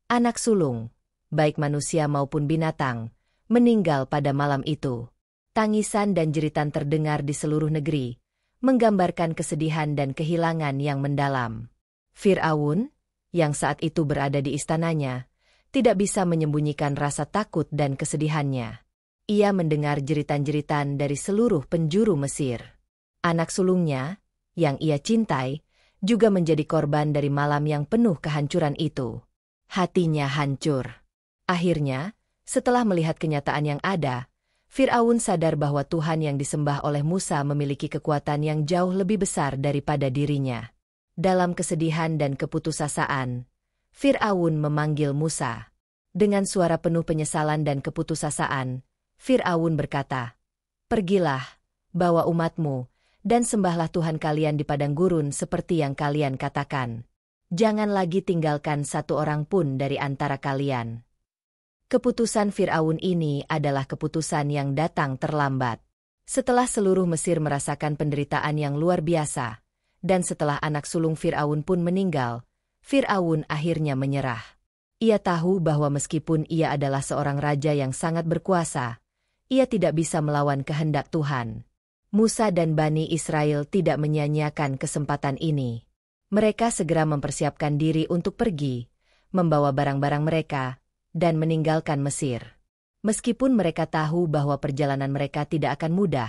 Speaker 1: anak sulung, baik manusia maupun binatang, meninggal pada malam itu. Tangisan dan jeritan terdengar di seluruh negeri, menggambarkan kesedihan dan kehilangan yang mendalam. Fir'aun, yang saat itu berada di istananya, tidak bisa menyembunyikan rasa takut dan kesedihannya. Ia mendengar jeritan-jeritan dari seluruh penjuru Mesir. Anak sulungnya, yang ia cintai, juga menjadi korban dari malam yang penuh kehancuran itu. Hatinya hancur. Akhirnya, setelah melihat kenyataan yang ada, Fir'aun sadar bahwa Tuhan yang disembah oleh Musa memiliki kekuatan yang jauh lebih besar daripada dirinya. Dalam kesedihan dan keputusasaan, Fir'aun memanggil Musa. Dengan suara penuh penyesalan dan keputusasaan, Fir'aun berkata, "Pergilah, bawa umatmu, dan sembahlah Tuhan kalian di padang gurun seperti yang kalian katakan. Jangan lagi tinggalkan satu orang pun dari antara kalian." Keputusan Fir'aun ini adalah keputusan yang datang terlambat. Setelah seluruh Mesir merasakan penderitaan yang luar biasa, dan setelah anak sulung Fir'aun pun meninggal, Fir'aun akhirnya menyerah. Ia tahu bahwa meskipun ia adalah seorang raja yang sangat berkuasa, ia tidak bisa melawan kehendak Tuhan. Musa dan Bani Israel tidak menyia-nyiakan kesempatan ini. Mereka segera mempersiapkan diri untuk pergi, membawa barang-barang mereka, dan meninggalkan Mesir. Meskipun mereka tahu bahwa perjalanan mereka tidak akan mudah,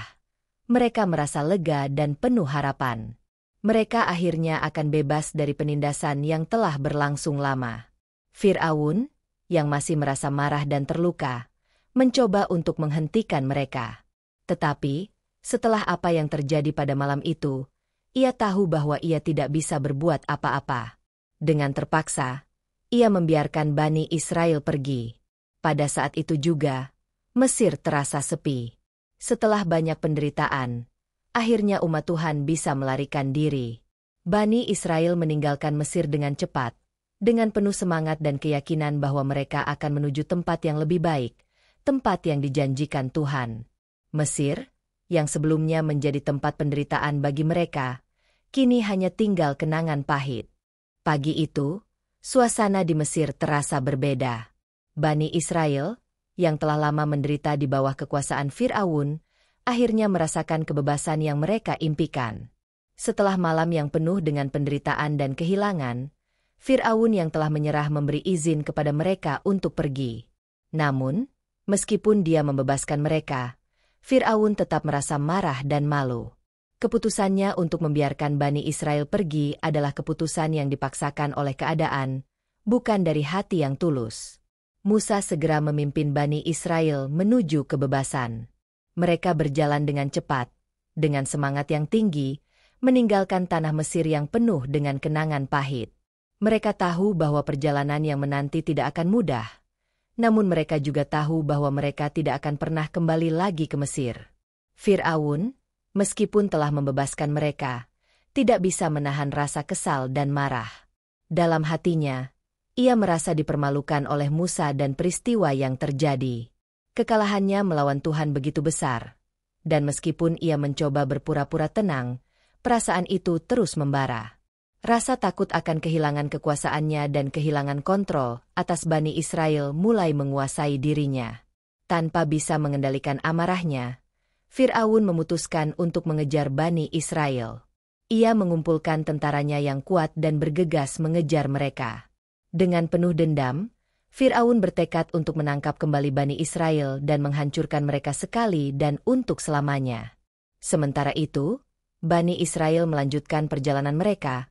Speaker 1: mereka merasa lega dan penuh harapan. Mereka akhirnya akan bebas dari penindasan yang telah berlangsung lama. Fir'aun, yang masih merasa marah dan terluka, mencoba untuk menghentikan mereka. Tetapi, setelah apa yang terjadi pada malam itu, ia tahu bahwa ia tidak bisa berbuat apa-apa. Dengan terpaksa, ia membiarkan Bani Israel pergi. Pada saat itu juga, Mesir terasa sepi. Setelah banyak penderitaan, akhirnya umat Tuhan bisa melarikan diri. Bani Israel meninggalkan Mesir dengan cepat, dengan penuh semangat dan keyakinan bahwa mereka akan menuju tempat yang lebih baik, tempat yang dijanjikan Tuhan. Mesir, yang sebelumnya menjadi tempat penderitaan bagi mereka, kini hanya tinggal kenangan pahit. Pagi itu, suasana di Mesir terasa berbeda. Bani Israel, yang telah lama menderita di bawah kekuasaan Fir'aun, akhirnya merasakan kebebasan yang mereka impikan. Setelah malam yang penuh dengan penderitaan dan kehilangan, Fir'aun yang telah menyerah memberi izin kepada mereka untuk pergi. Namun, meskipun dia membebaskan mereka, Fir'aun tetap merasa marah dan malu. Keputusannya untuk membiarkan Bani Israel pergi adalah keputusan yang dipaksakan oleh keadaan, bukan dari hati yang tulus. Musa segera memimpin Bani Israel menuju kebebasan. Mereka berjalan dengan cepat, dengan semangat yang tinggi, meninggalkan tanah Mesir yang penuh dengan kenangan pahit. Mereka tahu bahwa perjalanan yang menanti tidak akan mudah. Namun mereka juga tahu bahwa mereka tidak akan pernah kembali lagi ke Mesir. Fir'aun, meskipun telah membebaskan mereka, tidak bisa menahan rasa kesal dan marah. Dalam hatinya, ia merasa dipermalukan oleh Musa dan peristiwa yang terjadi. Kekalahannya melawan Tuhan begitu besar, dan meskipun ia mencoba berpura-pura tenang, perasaan itu terus membara. Rasa takut akan kehilangan kekuasaannya dan kehilangan kontrol atas Bani Israel mulai menguasai dirinya. Tanpa bisa mengendalikan amarahnya, Fir'aun memutuskan untuk mengejar Bani Israel. Ia mengumpulkan tentaranya yang kuat dan bergegas mengejar mereka. Dengan penuh dendam, Fir'aun bertekad untuk menangkap kembali Bani Israel dan menghancurkan mereka sekali dan untuk selamanya. Sementara itu, Bani Israel melanjutkan perjalanan mereka,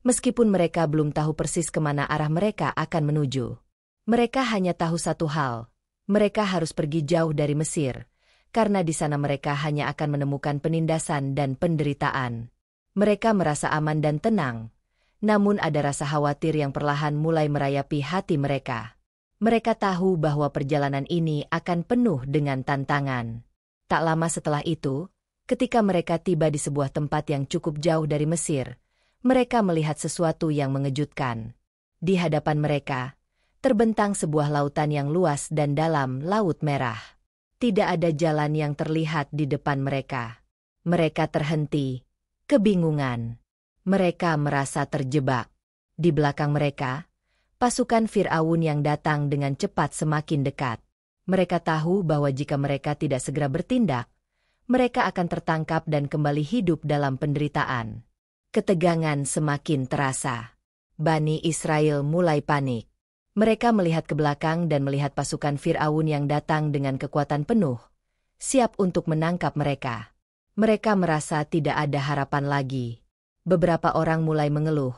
Speaker 1: meskipun mereka belum tahu persis kemana arah mereka akan menuju. Mereka hanya tahu satu hal, mereka harus pergi jauh dari Mesir, karena di sana mereka hanya akan menemukan penindasan dan penderitaan. Mereka merasa aman dan tenang, namun ada rasa khawatir yang perlahan mulai merayapi hati mereka. Mereka tahu bahwa perjalanan ini akan penuh dengan tantangan. Tak lama setelah itu, ketika mereka tiba di sebuah tempat yang cukup jauh dari Mesir, mereka melihat sesuatu yang mengejutkan. Di hadapan mereka, terbentang sebuah lautan yang luas dan dalam, Laut Merah. Tidak ada jalan yang terlihat di depan mereka. Mereka terhenti, kebingungan. Mereka merasa terjebak. Di belakang mereka, pasukan Fir'aun yang datang dengan cepat semakin dekat. Mereka tahu bahwa jika mereka tidak segera bertindak, mereka akan tertangkap dan kembali hidup dalam penderitaan. Ketegangan semakin terasa. Bani Israel mulai panik. Mereka melihat ke belakang dan melihat pasukan Fir'aun yang datang dengan kekuatan penuh, siap untuk menangkap mereka. Mereka merasa tidak ada harapan lagi. Beberapa orang mulai mengeluh,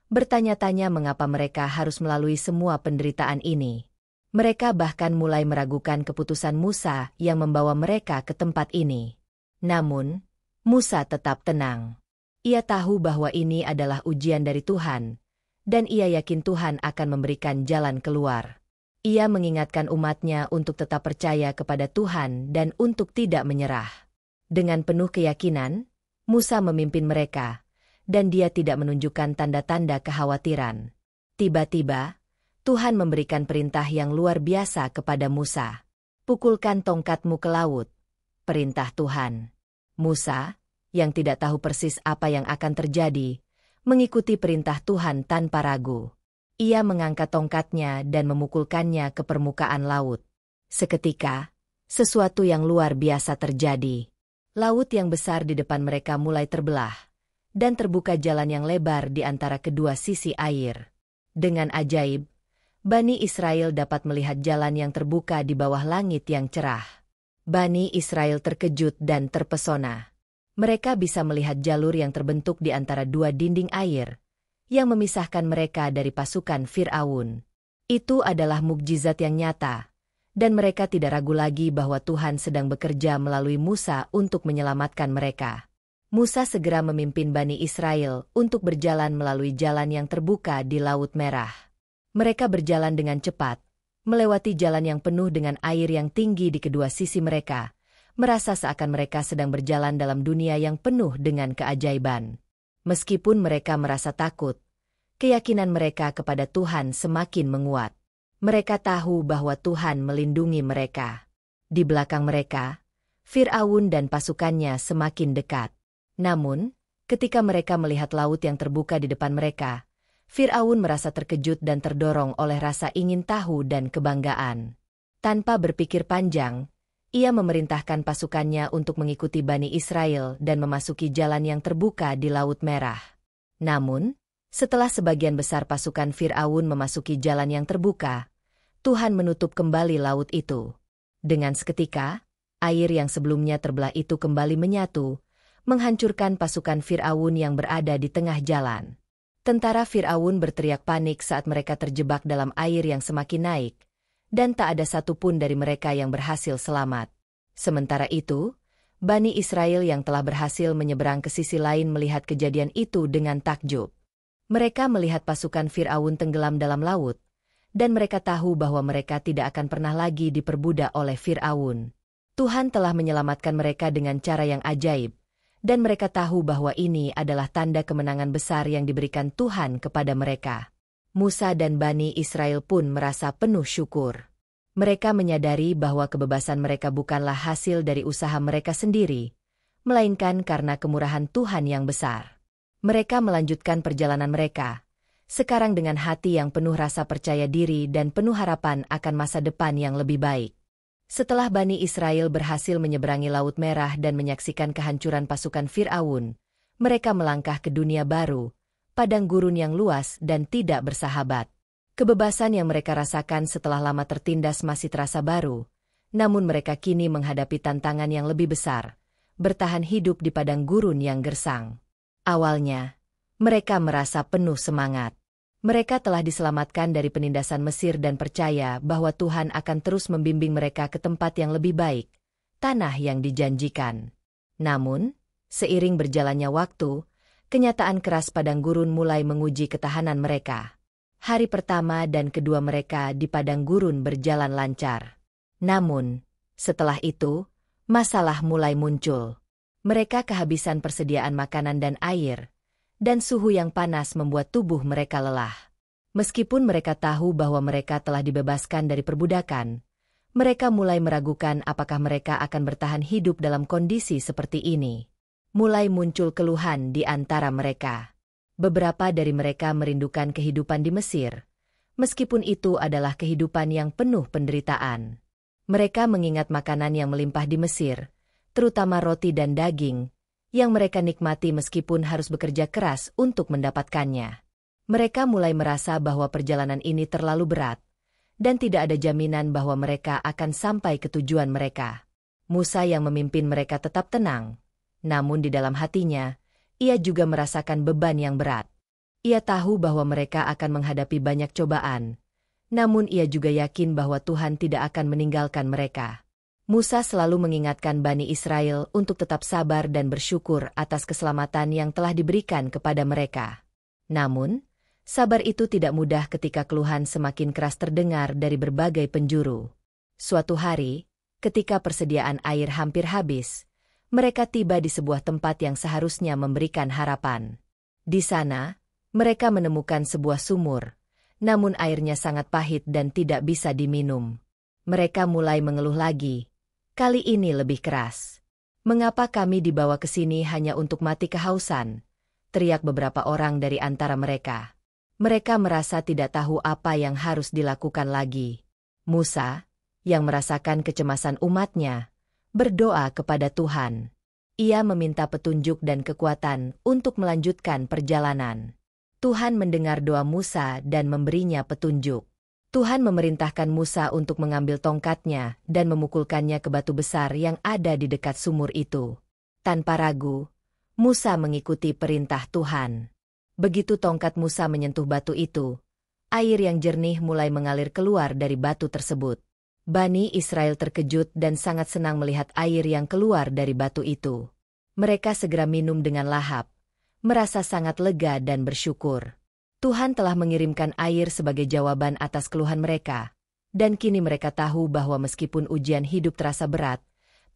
Speaker 1: bertanya-tanya mengapa mereka harus melalui semua penderitaan ini. Mereka bahkan mulai meragukan keputusan Musa yang membawa mereka ke tempat ini. Namun, Musa tetap tenang. Ia tahu bahwa ini adalah ujian dari Tuhan, dan ia yakin Tuhan akan memberikan jalan keluar. Ia mengingatkan umatnya untuk tetap percaya kepada Tuhan dan untuk tidak menyerah. Dengan penuh keyakinan, Musa memimpin mereka, dan dia tidak menunjukkan tanda-tanda kekhawatiran. Tiba-tiba, Tuhan memberikan perintah yang luar biasa kepada Musa. Pukulkan tongkatmu ke laut. Perintah Tuhan. Musa, yang tidak tahu persis apa yang akan terjadi, mengikuti perintah Tuhan tanpa ragu. Ia mengangkat tongkatnya dan memukulkannya ke permukaan laut. Seketika, sesuatu yang luar biasa terjadi. Laut yang besar di depan mereka mulai terbelah, dan terbuka jalan yang lebar di antara kedua sisi air. Dengan ajaib, Bani Israel dapat melihat jalan yang terbuka di bawah langit yang cerah. Bani Israel terkejut dan terpesona. Mereka bisa melihat jalur yang terbentuk di antara dua dinding air, yang memisahkan mereka dari pasukan Fir'aun. Itu adalah mukjizat yang nyata, dan mereka tidak ragu lagi bahwa Tuhan sedang bekerja melalui Musa untuk menyelamatkan mereka. Musa segera memimpin Bani Israel untuk berjalan melalui jalan yang terbuka di Laut Merah. Mereka berjalan dengan cepat, melewati jalan yang penuh dengan air yang tinggi di kedua sisi mereka, merasa seakan mereka sedang berjalan dalam dunia yang penuh dengan keajaiban. Meskipun mereka merasa takut, keyakinan mereka kepada Tuhan semakin menguat. Mereka tahu bahwa Tuhan melindungi mereka. Di belakang mereka, Fir'aun dan pasukannya semakin dekat. Namun, ketika mereka melihat laut yang terbuka di depan mereka, Fir'aun merasa terkejut dan terdorong oleh rasa ingin tahu dan kebanggaan. Tanpa berpikir panjang, ia memerintahkan pasukannya untuk mengikuti Bani Israel dan memasuki jalan yang terbuka di Laut Merah. Namun, setelah sebagian besar pasukan Fir'aun memasuki jalan yang terbuka, Tuhan menutup kembali laut itu. Dengan seketika, air yang sebelumnya terbelah itu kembali menyatu, menghancurkan pasukan Fir'aun yang berada di tengah jalan. Tentara Fir'aun berteriak panik saat mereka terjebak dalam air yang semakin naik, dan tak ada satupun dari mereka yang berhasil selamat. Sementara itu, Bani Israel yang telah berhasil menyeberang ke sisi lain melihat kejadian itu dengan takjub. Mereka melihat pasukan Fir'aun tenggelam dalam laut, dan mereka tahu bahwa mereka tidak akan pernah lagi diperbudak oleh Fir'aun. Tuhan telah menyelamatkan mereka dengan cara yang ajaib, dan mereka tahu bahwa ini adalah tanda kemenangan besar yang diberikan Tuhan kepada mereka. Musa dan Bani Israel pun merasa penuh syukur. Mereka menyadari bahwa kebebasan mereka bukanlah hasil dari usaha mereka sendiri, melainkan karena kemurahan Tuhan yang besar. Mereka melanjutkan perjalanan mereka, sekarang dengan hati yang penuh rasa percaya diri dan penuh harapan akan masa depan yang lebih baik. Setelah Bani Israel berhasil menyeberangi Laut Merah dan menyaksikan kehancuran pasukan Fir'aun, mereka melangkah ke dunia baru, padang gurun yang luas dan tidak bersahabat. Kebebasan yang mereka rasakan setelah lama tertindas masih terasa baru, namun mereka kini menghadapi tantangan yang lebih besar, bertahan hidup di padang gurun yang gersang. Awalnya, mereka merasa penuh semangat. Mereka telah diselamatkan dari penindasan Mesir dan percaya bahwa Tuhan akan terus membimbing mereka ke tempat yang lebih baik, tanah yang dijanjikan. Namun, seiring berjalannya waktu, kenyataan keras padang gurun mulai menguji ketahanan mereka. Hari pertama dan kedua mereka di padang gurun berjalan lancar. Namun, setelah itu, masalah mulai muncul. Mereka kehabisan persediaan makanan dan air, dan suhu yang panas membuat tubuh mereka lelah. Meskipun mereka tahu bahwa mereka telah dibebaskan dari perbudakan, mereka mulai meragukan apakah mereka akan bertahan hidup dalam kondisi seperti ini. Mulai muncul keluhan di antara mereka. Beberapa dari mereka merindukan kehidupan di Mesir, meskipun itu adalah kehidupan yang penuh penderitaan. Mereka mengingat makanan yang melimpah di Mesir, terutama roti dan daging, yang mereka nikmati meskipun harus bekerja keras untuk mendapatkannya. Mereka mulai merasa bahwa perjalanan ini terlalu berat, dan tidak ada jaminan bahwa mereka akan sampai ke tujuan mereka. Musa yang memimpin mereka tetap tenang, namun di dalam hatinya, ia juga merasakan beban yang berat. Ia tahu bahwa mereka akan menghadapi banyak cobaan, namun ia juga yakin bahwa Tuhan tidak akan meninggalkan mereka. Musa selalu mengingatkan Bani Israel untuk tetap sabar dan bersyukur atas keselamatan yang telah diberikan kepada mereka. Namun, sabar itu tidak mudah ketika keluhan semakin keras terdengar dari berbagai penjuru. Suatu hari, ketika persediaan air hampir habis, mereka tiba di sebuah tempat yang seharusnya memberikan harapan. Di sana, mereka menemukan sebuah sumur, namun airnya sangat pahit dan tidak bisa diminum. Mereka mulai mengeluh lagi. Kali ini lebih keras. "Mengapa kami dibawa ke sini hanya untuk mati kehausan?" teriak beberapa orang dari antara mereka. Mereka merasa tidak tahu apa yang harus dilakukan lagi. Musa, yang merasakan kecemasan umatnya, berdoa kepada Tuhan. Ia meminta petunjuk dan kekuatan untuk melanjutkan perjalanan. Tuhan mendengar doa Musa dan memberinya petunjuk. Tuhan memerintahkan Musa untuk mengambil tongkatnya dan memukulkannya ke batu besar yang ada di dekat sumur itu. Tanpa ragu, Musa mengikuti perintah Tuhan. Begitu tongkat Musa menyentuh batu itu, air yang jernih mulai mengalir keluar dari batu tersebut. Bani Israel terkejut dan sangat senang melihat air yang keluar dari batu itu. Mereka segera minum dengan lahap, merasa sangat lega dan bersyukur. Tuhan telah mengirimkan air sebagai jawaban atas keluhan mereka, dan kini mereka tahu bahwa meskipun ujian hidup terasa berat,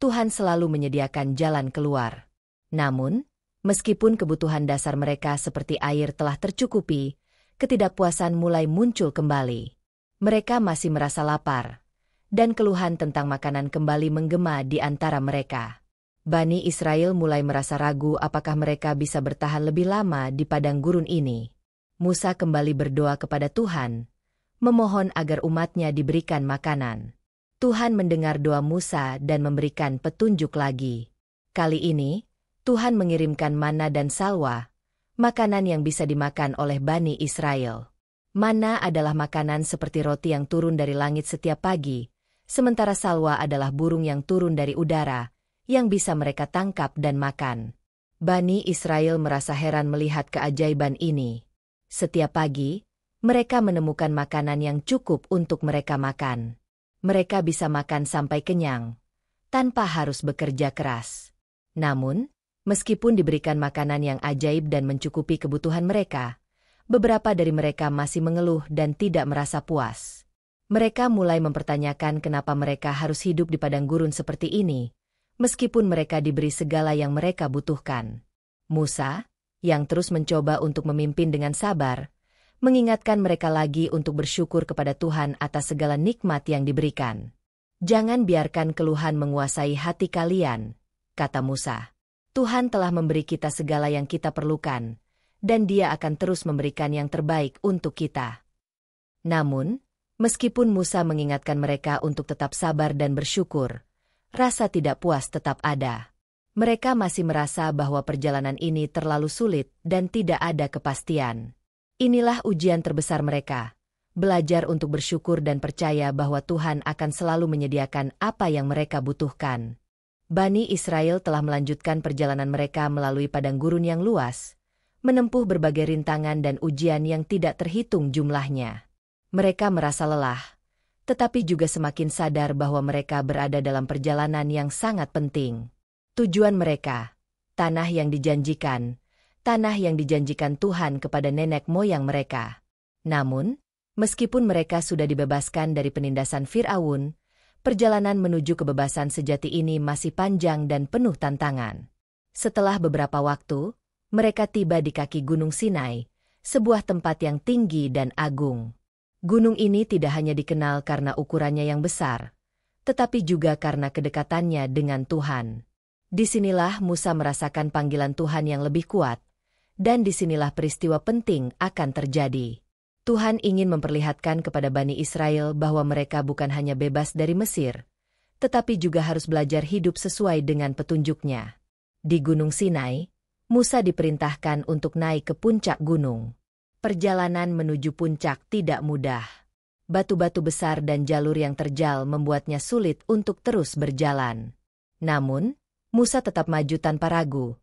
Speaker 1: Tuhan selalu menyediakan jalan keluar. Namun, meskipun kebutuhan dasar mereka seperti air telah tercukupi, ketidakpuasan mulai muncul kembali. Mereka masih merasa lapar, dan keluhan tentang makanan kembali menggema di antara mereka. Bani Israel mulai merasa ragu apakah mereka bisa bertahan lebih lama di padang gurun ini. Musa kembali berdoa kepada Tuhan, memohon agar umatnya diberikan makanan. Tuhan mendengar doa Musa dan memberikan petunjuk lagi. Kali ini, Tuhan mengirimkan mana dan salwa, makanan yang bisa dimakan oleh Bani Israel. Mana adalah makanan seperti roti yang turun dari langit setiap pagi, sementara salwa adalah burung yang turun dari udara, yang bisa mereka tangkap dan makan. Bani Israel merasa heran melihat keajaiban ini. Setiap pagi, mereka menemukan makanan yang cukup untuk mereka makan. Mereka bisa makan sampai kenyang, tanpa harus bekerja keras. Namun, meskipun diberikan makanan yang ajaib dan mencukupi kebutuhan mereka, beberapa dari mereka masih mengeluh dan tidak merasa puas. Mereka mulai mempertanyakan kenapa mereka harus hidup di padang gurun seperti ini, meskipun mereka diberi segala yang mereka butuhkan. Musa, yang terus mencoba untuk memimpin dengan sabar, mengingatkan mereka lagi untuk bersyukur kepada Tuhan atas segala nikmat yang diberikan. "Jangan biarkan keluhan menguasai hati kalian," kata Musa. "Tuhan telah memberi kita segala yang kita perlukan, dan Dia akan terus memberikan yang terbaik untuk kita." Namun, meskipun Musa mengingatkan mereka untuk tetap sabar dan bersyukur, rasa tidak puas tetap ada. Mereka masih merasa bahwa perjalanan ini terlalu sulit dan tidak ada kepastian. Inilah ujian terbesar mereka, belajar untuk bersyukur dan percaya bahwa Tuhan akan selalu menyediakan apa yang mereka butuhkan. Bani Israel telah melanjutkan perjalanan mereka melalui padang gurun yang luas, menempuh berbagai rintangan dan ujian yang tidak terhitung jumlahnya. Mereka merasa lelah, tetapi juga semakin sadar bahwa mereka berada dalam perjalanan yang sangat penting. Tujuan mereka, tanah yang dijanjikan Tuhan kepada nenek moyang mereka. Namun, meskipun mereka sudah dibebaskan dari penindasan Firaun, perjalanan menuju kebebasan sejati ini masih panjang dan penuh tantangan. Setelah beberapa waktu, mereka tiba di kaki Gunung Sinai, sebuah tempat yang tinggi dan agung. Gunung ini tidak hanya dikenal karena ukurannya yang besar, tetapi juga karena kedekatannya dengan Tuhan. Disinilah Musa merasakan panggilan Tuhan yang lebih kuat, dan disinilah peristiwa penting akan terjadi. Tuhan ingin memperlihatkan kepada Bani Israel bahwa mereka bukan hanya bebas dari Mesir, tetapi juga harus belajar hidup sesuai dengan petunjuk-Nya. Di Gunung Sinai, Musa diperintahkan untuk naik ke puncak gunung. Perjalanan menuju puncak tidak mudah. Batu-batu besar dan jalur yang terjal membuatnya sulit untuk terus berjalan. Namun, Musa tetap maju tanpa ragu,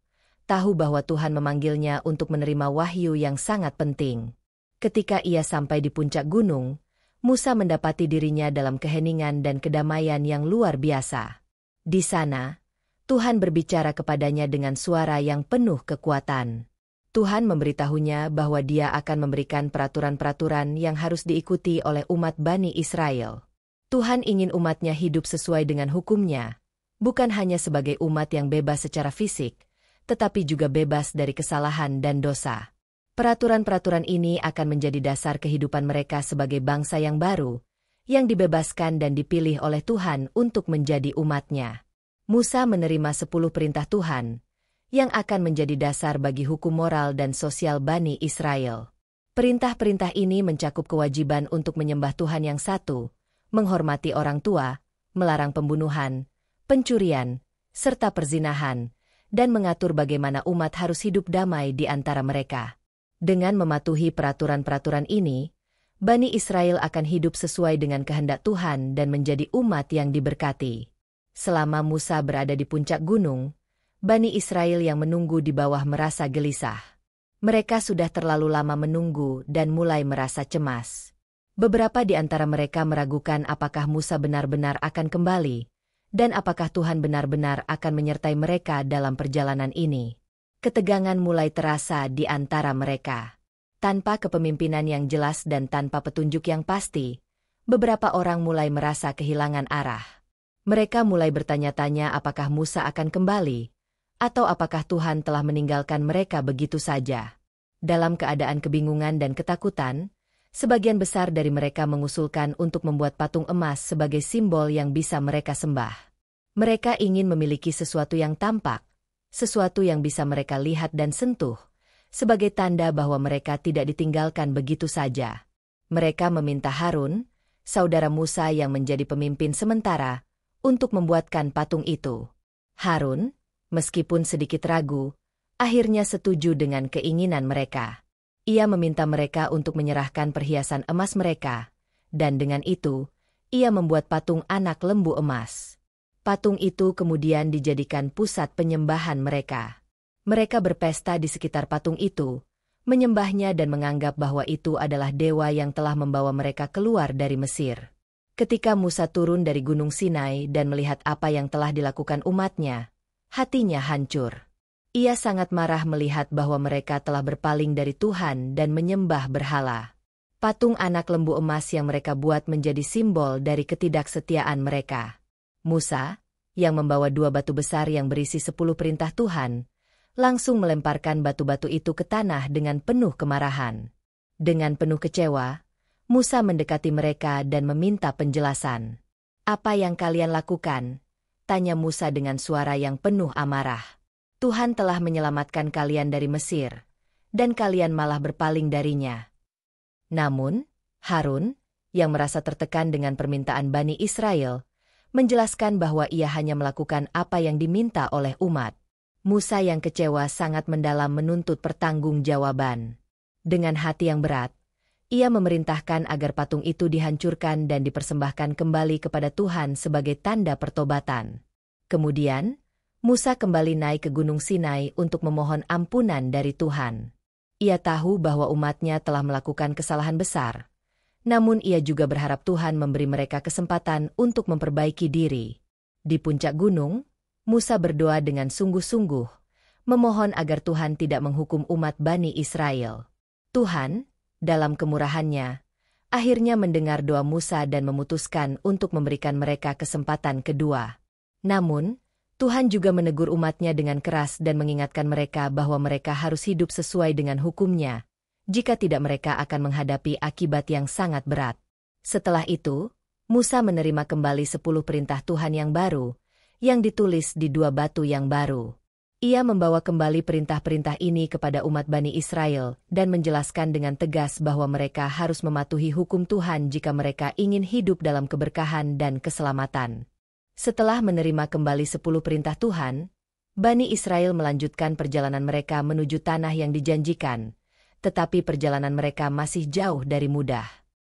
Speaker 1: tahu bahwa Tuhan memanggilnya untuk menerima wahyu yang sangat penting. Ketika ia sampai di puncak gunung, Musa mendapati dirinya dalam keheningan dan kedamaian yang luar biasa. Di sana, Tuhan berbicara kepadanya dengan suara yang penuh kekuatan. Tuhan memberitahunya bahwa Dia akan memberikan peraturan-peraturan yang harus diikuti oleh umat Bani Israel. Tuhan ingin umatnya hidup sesuai dengan hukum-Nya, bukan hanya sebagai umat yang bebas secara fisik, tetapi juga bebas dari kesalahan dan dosa. Peraturan-peraturan ini akan menjadi dasar kehidupan mereka sebagai bangsa yang baru, yang dibebaskan dan dipilih oleh Tuhan untuk menjadi umat-Nya. Musa menerima 10 perintah Tuhan, yang akan menjadi dasar bagi hukum moral dan sosial Bani Israel. Perintah-perintah ini mencakup kewajiban untuk menyembah Tuhan yang satu, menghormati orang tua, melarang pembunuhan, pencurian, serta perzinahan, dan mengatur bagaimana umat harus hidup damai di antara mereka. Dengan mematuhi peraturan-peraturan ini, Bani Israel akan hidup sesuai dengan kehendak Tuhan dan menjadi umat yang diberkati. Selama Musa berada di puncak gunung, Bani Israel yang menunggu di bawah merasa gelisah. Mereka sudah terlalu lama menunggu dan mulai merasa cemas. Beberapa di antara mereka meragukan apakah Musa benar-benar akan kembali, dan apakah Tuhan benar-benar akan menyertai mereka dalam perjalanan ini. Ketegangan mulai terasa di antara mereka. Tanpa kepemimpinan yang jelas dan tanpa petunjuk yang pasti, beberapa orang mulai merasa kehilangan arah. Mereka mulai bertanya-tanya apakah Musa akan kembali, atau apakah Tuhan telah meninggalkan mereka begitu saja. Dalam keadaan kebingungan dan ketakutan, sebagian besar dari mereka mengusulkan untuk membuat patung emas sebagai simbol yang bisa mereka sembah. Mereka ingin memiliki sesuatu yang tampak, sesuatu yang bisa mereka lihat dan sentuh, sebagai tanda bahwa mereka tidak ditinggalkan begitu saja. Mereka meminta Harun, saudara Musa yang menjadi pemimpin sementara, untuk membuatkan patung itu. Harun, meskipun sedikit ragu, akhirnya setuju dengan keinginan mereka. Ia meminta mereka untuk menyerahkan perhiasan emas mereka, dan dengan itu, ia membuat patung anak lembu emas. Patung itu kemudian dijadikan pusat penyembahan mereka. Mereka berpesta di sekitar patung itu, menyembahnya dan menganggap bahwa itu adalah dewa yang telah membawa mereka keluar dari Mesir. Ketika Musa turun dari Gunung Sinai dan melihat apa yang telah dilakukan umatnya, hatinya hancur. Ia sangat marah melihat bahwa mereka telah berpaling dari Tuhan dan menyembah berhala. Patung anak lembu emas yang mereka buat menjadi simbol dari ketidaksetiaan mereka. Musa, yang membawa 2 batu besar yang berisi 10 perintah Tuhan, langsung melemparkan batu-batu itu ke tanah dengan penuh kemarahan. Dengan penuh kecewa, Musa mendekati mereka dan meminta penjelasan. "Apa yang kalian lakukan?" tanya Musa dengan suara yang penuh amarah. "Tuhan telah menyelamatkan kalian dari Mesir, dan kalian malah berpaling darinya." Namun, Harun, yang merasa tertekan dengan permintaan Bani Israel, menjelaskan bahwa ia hanya melakukan apa yang diminta oleh umat. Musa yang kecewa sangat mendalam menuntut pertanggungjawaban. Dengan hati yang berat, ia memerintahkan agar patung itu dihancurkan dan dipersembahkan kembali kepada Tuhan sebagai tanda pertobatan. Kemudian, Musa kembali naik ke Gunung Sinai untuk memohon ampunan dari Tuhan. Ia tahu bahwa umatnya telah melakukan kesalahan besar. Namun ia juga berharap Tuhan memberi mereka kesempatan untuk memperbaiki diri. Di puncak gunung, Musa berdoa dengan sungguh-sungguh, memohon agar Tuhan tidak menghukum umat Bani Israel. "Tuhan, dalam kemurahannya, akhirnya mendengar doa Musa dan memutuskan untuk memberikan mereka kesempatan kedua. Namun, Tuhan juga menegur umatnya dengan keras dan mengingatkan mereka bahwa mereka harus hidup sesuai dengan hukum-Nya. Jika tidak, mereka akan menghadapi akibat yang sangat berat. Setelah itu, Musa menerima kembali 10 perintah Tuhan yang baru, yang ditulis di 2 batu yang baru. Ia membawa kembali perintah-perintah ini kepada umat Bani Israel dan menjelaskan dengan tegas bahwa mereka harus mematuhi hukum Tuhan jika mereka ingin hidup dalam keberkahan dan keselamatan. Setelah menerima kembali 10 perintah Tuhan, Bani Israel melanjutkan perjalanan mereka menuju tanah yang dijanjikan, tetapi perjalanan mereka masih jauh dari mudah.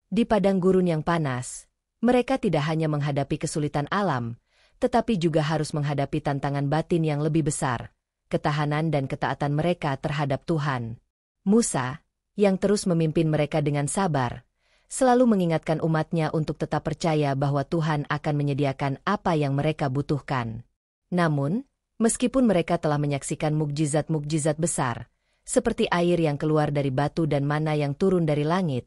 Speaker 1: Di padang gurun yang panas, mereka tidak hanya menghadapi kesulitan alam, tetapi juga harus menghadapi tantangan batin yang lebih besar, ketahanan dan ketaatan mereka terhadap Tuhan. Musa, yang terus memimpin mereka dengan sabar, selalu mengingatkan umatnya untuk tetap percaya bahwa Tuhan akan menyediakan apa yang mereka butuhkan. Namun, meskipun mereka telah menyaksikan mukjizat-mukjizat besar, seperti air yang keluar dari batu dan mana yang turun dari langit,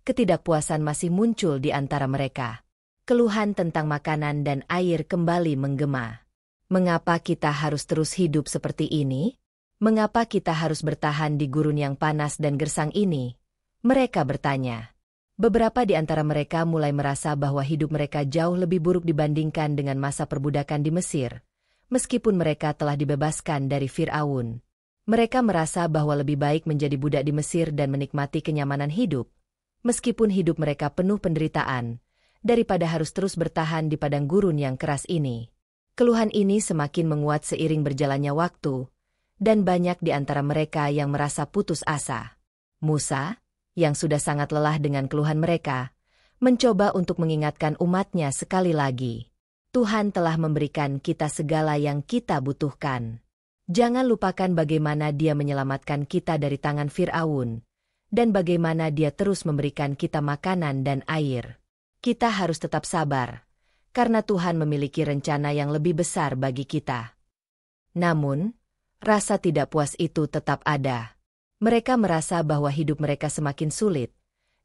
Speaker 1: ketidakpuasan masih muncul di antara mereka. Keluhan tentang makanan dan air kembali menggema. Mengapa kita harus terus hidup seperti ini? Mengapa kita harus bertahan di gurun yang panas dan gersang ini? Mereka bertanya. Beberapa di antara mereka mulai merasa bahwa hidup mereka jauh lebih buruk dibandingkan dengan masa perbudakan di Mesir, meskipun mereka telah dibebaskan dari Fir'aun. Mereka merasa bahwa lebih baik menjadi budak di Mesir dan menikmati kenyamanan hidup, meskipun hidup mereka penuh penderitaan, daripada harus terus bertahan di padang gurun yang keras ini. Keluhan ini semakin menguat seiring berjalannya waktu, dan banyak di antara mereka yang merasa putus asa. Musa, yang sudah sangat lelah dengan keluhan mereka, mencoba untuk mengingatkan umatnya sekali lagi. Tuhan telah memberikan kita segala yang kita butuhkan. Jangan lupakan bagaimana Dia menyelamatkan kita dari tangan Fir'aun, dan bagaimana Dia terus memberikan kita makanan dan air. Kita harus tetap sabar, karena Tuhan memiliki rencana yang lebih besar bagi kita. Namun, rasa tidak puas itu tetap ada. Mereka merasa bahwa hidup mereka semakin sulit,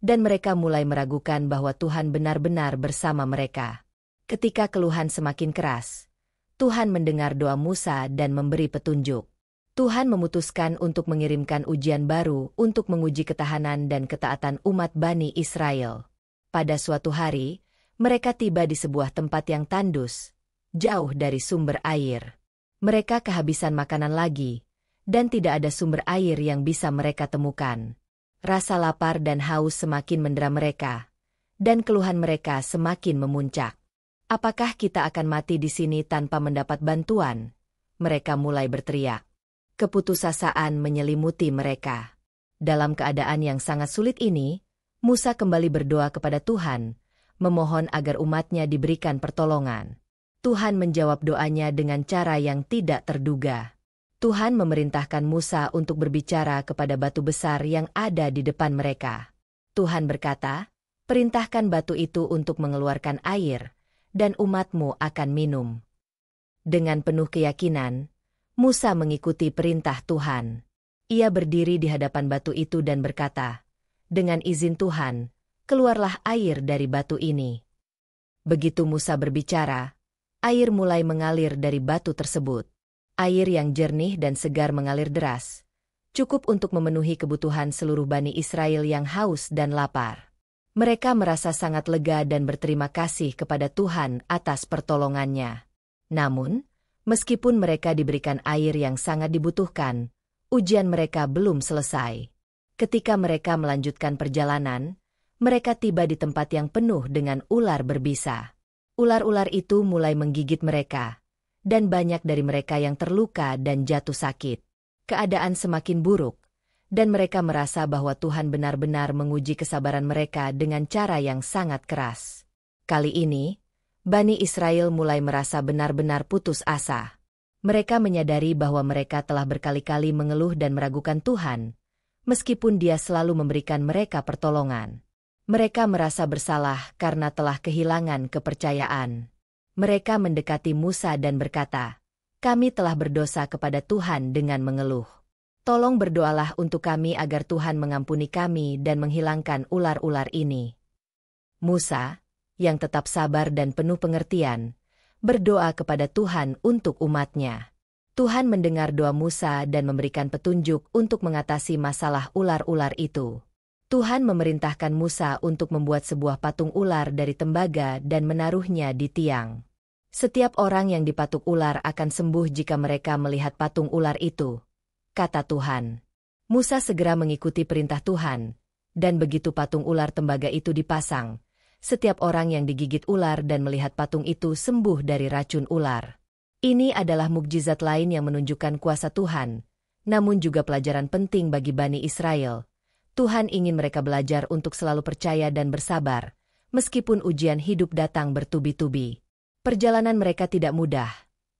Speaker 1: dan mereka mulai meragukan bahwa Tuhan benar-benar bersama mereka. Ketika keluhan semakin keras, Tuhan mendengar doa Musa dan memberi petunjuk. Tuhan memutuskan untuk mengirimkan ujian baru untuk menguji ketahanan dan ketaatan umat Bani Israel. Pada suatu hari, mereka tiba di sebuah tempat yang tandus, jauh dari sumber air. Mereka kehabisan makanan lagi, dan tidak ada sumber air yang bisa mereka temukan. Rasa lapar dan haus semakin mendera mereka, dan keluhan mereka semakin memuncak. Apakah kita akan mati di sini tanpa mendapat bantuan? Mereka mulai berteriak. Keputusasaan menyelimuti mereka. Dalam keadaan yang sangat sulit ini, Musa kembali berdoa kepada Tuhan, memohon agar umatnya diberikan pertolongan. Tuhan menjawab doanya dengan cara yang tidak terduga. Tuhan memerintahkan Musa untuk berbicara kepada batu besar yang ada di depan mereka. Tuhan berkata, "Perintahkan batu itu untuk mengeluarkan air, dan umatmu akan minum." Dengan penuh keyakinan, Musa mengikuti perintah Tuhan. Ia berdiri di hadapan batu itu dan berkata, "Dengan izin Tuhan, keluarlah air dari batu ini." Begitu Musa berbicara, air mulai mengalir dari batu tersebut. Air yang jernih dan segar mengalir deras, cukup untuk memenuhi kebutuhan seluruh Bani Israel yang haus dan lapar. Mereka merasa sangat lega dan berterima kasih kepada Tuhan atas pertolongannya. Namun, meskipun mereka diberikan air yang sangat dibutuhkan, ujian mereka belum selesai. Ketika mereka melanjutkan perjalanan, mereka tiba di tempat yang penuh dengan ular berbisa. Ular-ular itu mulai menggigit mereka, dan banyak dari mereka yang terluka dan jatuh sakit. Keadaan semakin buruk, dan mereka merasa bahwa Tuhan benar-benar menguji kesabaran mereka dengan cara yang sangat keras. Kali ini, Bani Israel mulai merasa benar-benar putus asa. Mereka menyadari bahwa mereka telah berkali-kali mengeluh dan meragukan Tuhan, meskipun Dia selalu memberikan mereka pertolongan. Mereka merasa bersalah karena telah kehilangan kepercayaan. Mereka mendekati Musa dan berkata, "Kami telah berdosa kepada Tuhan dengan mengeluh. Tolong berdoalah untuk kami agar Tuhan mengampuni kami dan menghilangkan ular-ular ini." Musa, yang tetap sabar dan penuh pengertian, berdoa kepada Tuhan untuk umatnya. Tuhan mendengar doa Musa dan memberikan petunjuk untuk mengatasi masalah ular-ular itu. Tuhan memerintahkan Musa untuk membuat sebuah patung ular dari tembaga dan menaruhnya di tiang. "Setiap orang yang dipatuk ular akan sembuh jika mereka melihat patung ular itu," kata Tuhan. Musa segera mengikuti perintah Tuhan, dan begitu patung ular tembaga itu dipasang, setiap orang yang digigit ular dan melihat patung itu sembuh dari racun ular. Ini adalah mukjizat lain yang menunjukkan kuasa Tuhan, namun juga pelajaran penting bagi Bani Israel. Tuhan ingin mereka belajar untuk selalu percaya dan bersabar, meskipun ujian hidup datang bertubi-tubi. Perjalanan mereka tidak mudah,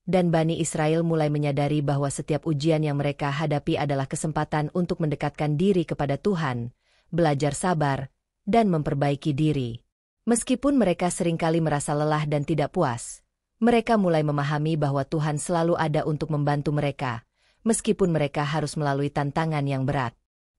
Speaker 1: dan Bani Israel mulai menyadari bahwa setiap ujian yang mereka hadapi adalah kesempatan untuk mendekatkan diri kepada Tuhan, belajar sabar, dan memperbaiki diri. Meskipun mereka seringkali merasa lelah dan tidak puas, mereka mulai memahami bahwa Tuhan selalu ada untuk membantu mereka, meskipun mereka harus melalui tantangan yang berat.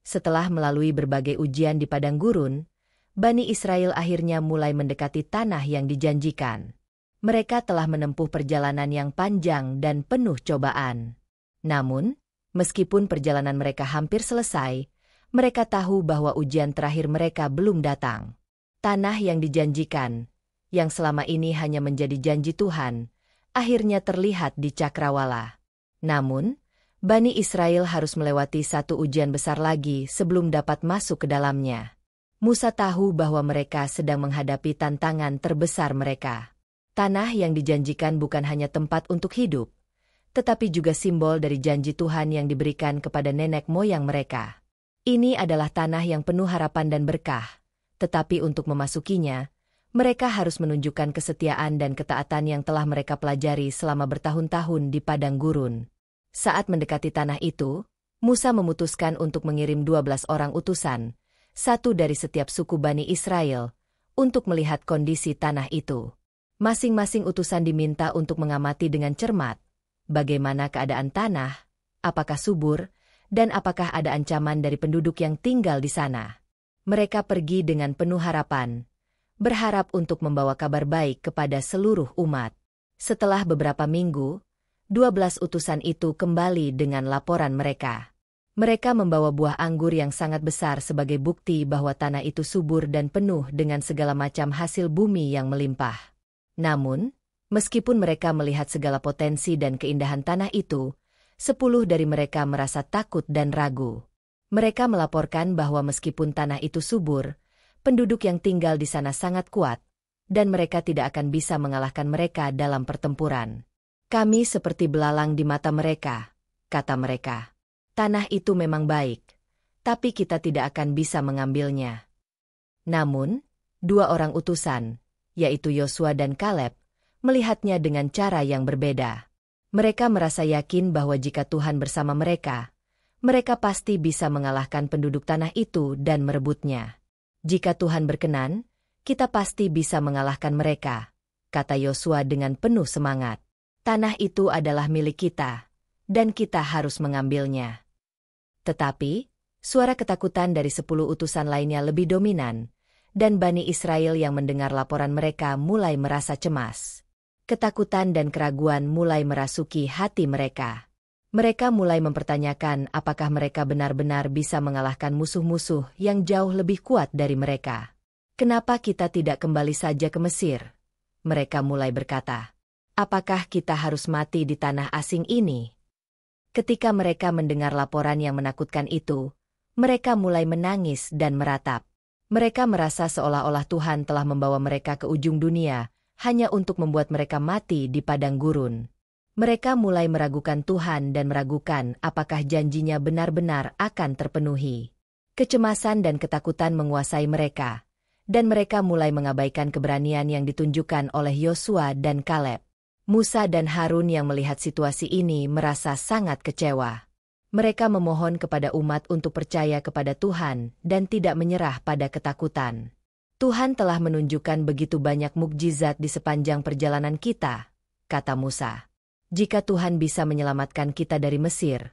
Speaker 1: Setelah melalui berbagai ujian di padang gurun, Bani Israel akhirnya mulai mendekati tanah yang dijanjikan. Mereka telah menempuh perjalanan yang panjang dan penuh cobaan. Namun, meskipun perjalanan mereka hampir selesai, mereka tahu bahwa ujian terakhir mereka belum datang. Tanah yang dijanjikan, yang selama ini hanya menjadi janji Tuhan, akhirnya terlihat di cakrawala. Namun, Bani Israel harus melewati satu ujian besar lagi sebelum dapat masuk ke dalamnya. Musa tahu bahwa mereka sedang menghadapi tantangan terbesar mereka. Tanah yang dijanjikan bukan hanya tempat untuk hidup, tetapi juga simbol dari janji Tuhan yang diberikan kepada nenek moyang mereka. Ini adalah tanah yang penuh harapan dan berkah, tetapi untuk memasukinya, mereka harus menunjukkan kesetiaan dan ketaatan yang telah mereka pelajari selama bertahun-tahun di padang gurun. Saat mendekati tanah itu, Musa memutuskan untuk mengirim 12 orang utusan, satu dari setiap suku Bani Israel, untuk melihat kondisi tanah itu. Masing-masing utusan diminta untuk mengamati dengan cermat bagaimana keadaan tanah, apakah subur, dan apakah ada ancaman dari penduduk yang tinggal di sana. Mereka pergi dengan penuh harapan, berharap untuk membawa kabar baik kepada seluruh umat. Setelah beberapa minggu, 12 utusan itu kembali dengan laporan mereka. Mereka membawa buah anggur yang sangat besar sebagai bukti bahwa tanah itu subur dan penuh dengan segala macam hasil bumi yang melimpah. Namun, meskipun mereka melihat segala potensi dan keindahan tanah itu, 10 dari mereka merasa takut dan ragu. Mereka melaporkan bahwa meskipun tanah itu subur, penduduk yang tinggal di sana sangat kuat, dan mereka tidak akan bisa mengalahkan mereka dalam pertempuran. "Kami seperti belalang di mata mereka," kata mereka. "Tanah itu memang baik, tapi kita tidak akan bisa mengambilnya." Namun, 2 orang utusan, yaitu Yosua dan Kaleb, melihatnya dengan cara yang berbeda. Mereka merasa yakin bahwa jika Tuhan bersama mereka, mereka pasti bisa mengalahkan penduduk tanah itu dan merebutnya. "Jika Tuhan berkenan, kita pasti bisa mengalahkan mereka," kata Yosua dengan penuh semangat. "Tanah itu adalah milik kita, dan kita harus mengambilnya." Tetapi, suara ketakutan dari 10 utusan lainnya lebih dominan, dan Bani Israel yang mendengar laporan mereka mulai merasa cemas. Ketakutan dan keraguan mulai merasuki hati mereka. Mereka mulai mempertanyakan apakah mereka benar-benar bisa mengalahkan musuh-musuh yang jauh lebih kuat dari mereka. "Kenapa kita tidak kembali saja ke Mesir?" mereka mulai berkata. "Apakah kita harus mati di tanah asing ini?" Ketika mereka mendengar laporan yang menakutkan itu, mereka mulai menangis dan meratap. Mereka merasa seolah-olah Tuhan telah membawa mereka ke ujung dunia, hanya untuk membuat mereka mati di padang gurun. Mereka mulai meragukan Tuhan dan meragukan apakah janjinya benar-benar akan terpenuhi. Kecemasan dan ketakutan menguasai mereka, dan mereka mulai mengabaikan keberanian yang ditunjukkan oleh Yosua dan Kaleb. Musa dan Harun yang melihat situasi ini merasa sangat kecewa. Mereka memohon kepada umat untuk percaya kepada Tuhan dan tidak menyerah pada ketakutan. "Tuhan telah menunjukkan begitu banyak mukjizat di sepanjang perjalanan kita," kata Musa. "Jika Tuhan bisa menyelamatkan kita dari Mesir,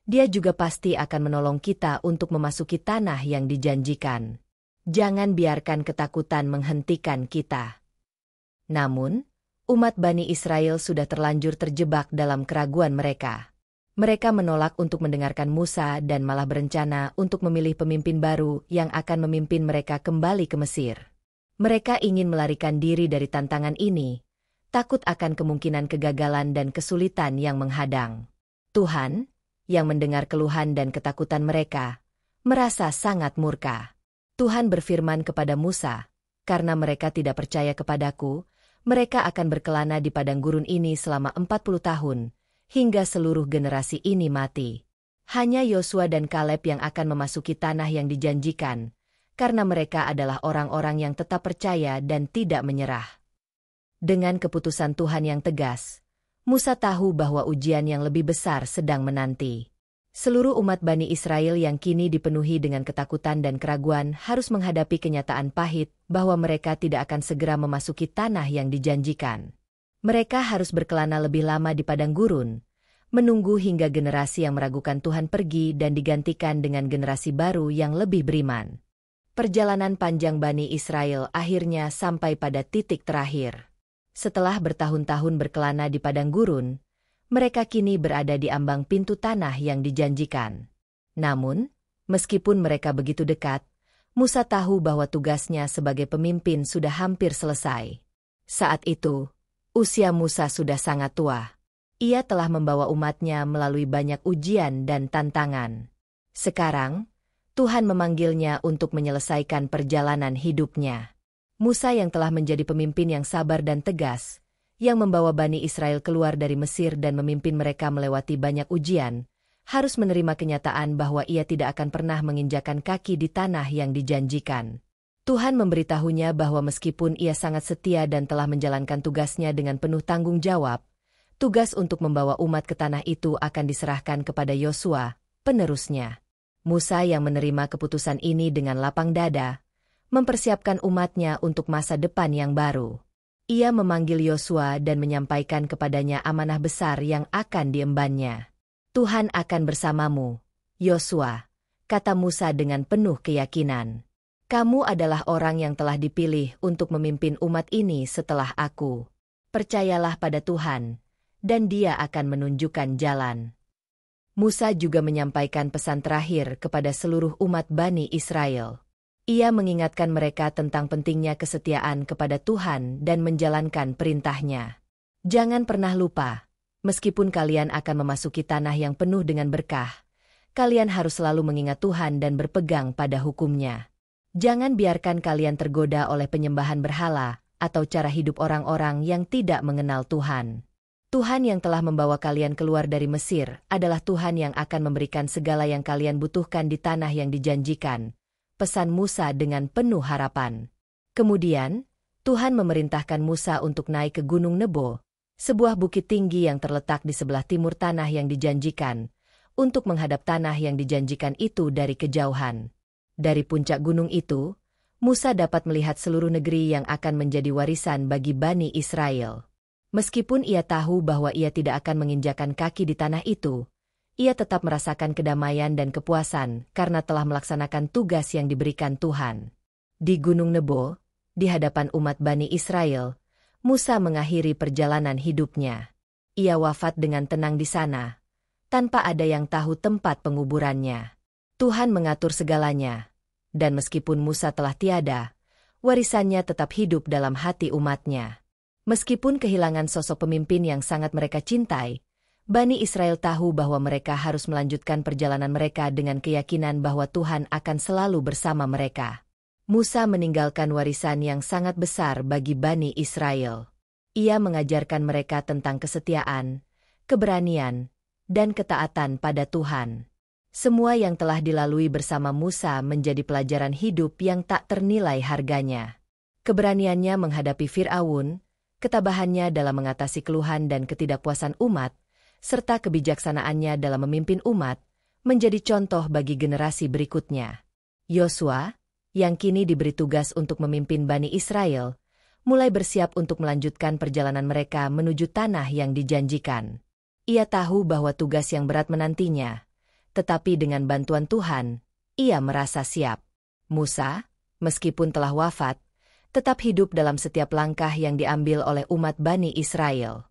Speaker 1: Dia juga pasti akan menolong kita untuk memasuki tanah yang dijanjikan. Jangan biarkan ketakutan menghentikan kita. Namun, umat Bani Israel sudah terlanjur terjebak dalam keraguan mereka. Mereka menolak untuk mendengarkan Musa dan malah berencana untuk memilih pemimpin baru yang akan memimpin mereka kembali ke Mesir. Mereka ingin melarikan diri dari tantangan ini, takut akan kemungkinan kegagalan dan kesulitan yang menghadang. Tuhan, yang mendengar keluhan dan ketakutan mereka, merasa sangat murka. Tuhan berfirman kepada Musa, "Karena mereka tidak percaya kepadaku, mereka akan berkelana di padang gurun ini selama 40 tahun, hingga seluruh generasi ini mati. Hanya Yosua dan Kaleb yang akan memasuki tanah yang dijanjikan, karena mereka adalah orang-orang yang tetap percaya dan tidak menyerah." Dengan keputusan Tuhan yang tegas, Musa tahu bahwa ujian yang lebih besar sedang menanti. Seluruh umat Bani Israel yang kini dipenuhi dengan ketakutan dan keraguan harus menghadapi kenyataan pahit bahwa mereka tidak akan segera memasuki tanah yang dijanjikan. Mereka harus berkelana lebih lama di padang gurun, menunggu hingga generasi yang meragukan Tuhan pergi dan digantikan dengan generasi baru yang lebih beriman. Perjalanan panjang Bani Israel akhirnya sampai pada titik terakhir. Setelah bertahun-tahun berkelana di padang gurun, mereka kini berada di ambang pintu tanah yang dijanjikan. Namun, meskipun mereka begitu dekat, Musa tahu bahwa tugasnya sebagai pemimpin sudah hampir selesai. Saat itu, usia Musa sudah sangat tua. Ia telah membawa umatnya melalui banyak ujian dan tantangan. Sekarang, Tuhan memanggilnya untuk menyelesaikan perjalanan hidupnya. Musa yang telah menjadi pemimpin yang sabar dan tegas, yang membawa Bani Israel keluar dari Mesir dan memimpin mereka melewati banyak ujian, harus menerima kenyataan bahwa ia tidak akan pernah menginjakan kaki di tanah yang dijanjikan. Tuhan memberitahunya bahwa meskipun ia sangat setia dan telah menjalankan tugasnya dengan penuh tanggung jawab, tugas untuk membawa umat ke tanah itu akan diserahkan kepada Yosua, penerusnya. Musa yang menerima keputusan ini dengan lapang dada, mempersiapkan umatnya untuk masa depan yang baru. Ia memanggil Yosua dan menyampaikan kepadanya amanah besar yang akan diembannya. "Tuhan akan bersamamu, Yosua," kata Musa dengan penuh keyakinan. "Kamu adalah orang yang telah dipilih untuk memimpin umat ini setelah aku. Percayalah pada Tuhan, dan Dia akan menunjukkan jalan." Musa juga menyampaikan pesan terakhir kepada seluruh umat Bani Israel. Ia mengingatkan mereka tentang pentingnya kesetiaan kepada Tuhan dan menjalankan perintahnya. "Jangan pernah lupa, meskipun kalian akan memasuki tanah yang penuh dengan berkah, kalian harus selalu mengingat Tuhan dan berpegang pada hukum-Nya. Jangan biarkan kalian tergoda oleh penyembahan berhala atau cara hidup orang-orang yang tidak mengenal Tuhan. Tuhan yang telah membawa kalian keluar dari Mesir adalah Tuhan yang akan memberikan segala yang kalian butuhkan di tanah yang dijanjikan," pesan Musa dengan penuh harapan. Kemudian, Tuhan memerintahkan Musa untuk naik ke Gunung Nebo, sebuah bukit tinggi yang terletak di sebelah timur tanah yang dijanjikan, untuk menghadap tanah yang dijanjikan itu dari kejauhan. Dari puncak gunung itu, Musa dapat melihat seluruh negeri yang akan menjadi warisan bagi Bani Israel. Meskipun ia tahu bahwa ia tidak akan menginjakan kaki di tanah itu, ia tetap merasakan kedamaian dan kepuasan karena telah melaksanakan tugas yang diberikan Tuhan. Di Gunung Nebo, di hadapan umat Bani Israel, Musa mengakhiri perjalanan hidupnya. Ia wafat dengan tenang di sana, tanpa ada yang tahu tempat penguburannya. Tuhan mengatur segalanya, dan meskipun Musa telah tiada, warisannya tetap hidup dalam hati umatnya. Meskipun kehilangan sosok pemimpin yang sangat mereka cintai, Bani Israel tahu bahwa mereka harus melanjutkan perjalanan mereka dengan keyakinan bahwa Tuhan akan selalu bersama mereka. Musa meninggalkan warisan yang sangat besar bagi Bani Israel. Ia mengajarkan mereka tentang kesetiaan, keberanian, dan ketaatan pada Tuhan. Semua yang telah dilalui bersama Musa menjadi pelajaran hidup yang tak ternilai harganya. Keberaniannya menghadapi Fir'aun, ketabahannya dalam mengatasi keluhan dan ketidakpuasan umat, serta kebijaksanaannya dalam memimpin umat, menjadi contoh bagi generasi berikutnya. Yosua, yang kini diberi tugas untuk memimpin Bani Israel, mulai bersiap untuk melanjutkan perjalanan mereka menuju tanah yang dijanjikan. Ia tahu bahwa tugas yang berat menantinya, tetapi dengan bantuan Tuhan, ia merasa siap. Musa, meskipun telah wafat, tetap hidup dalam setiap langkah yang diambil oleh umat Bani Israel.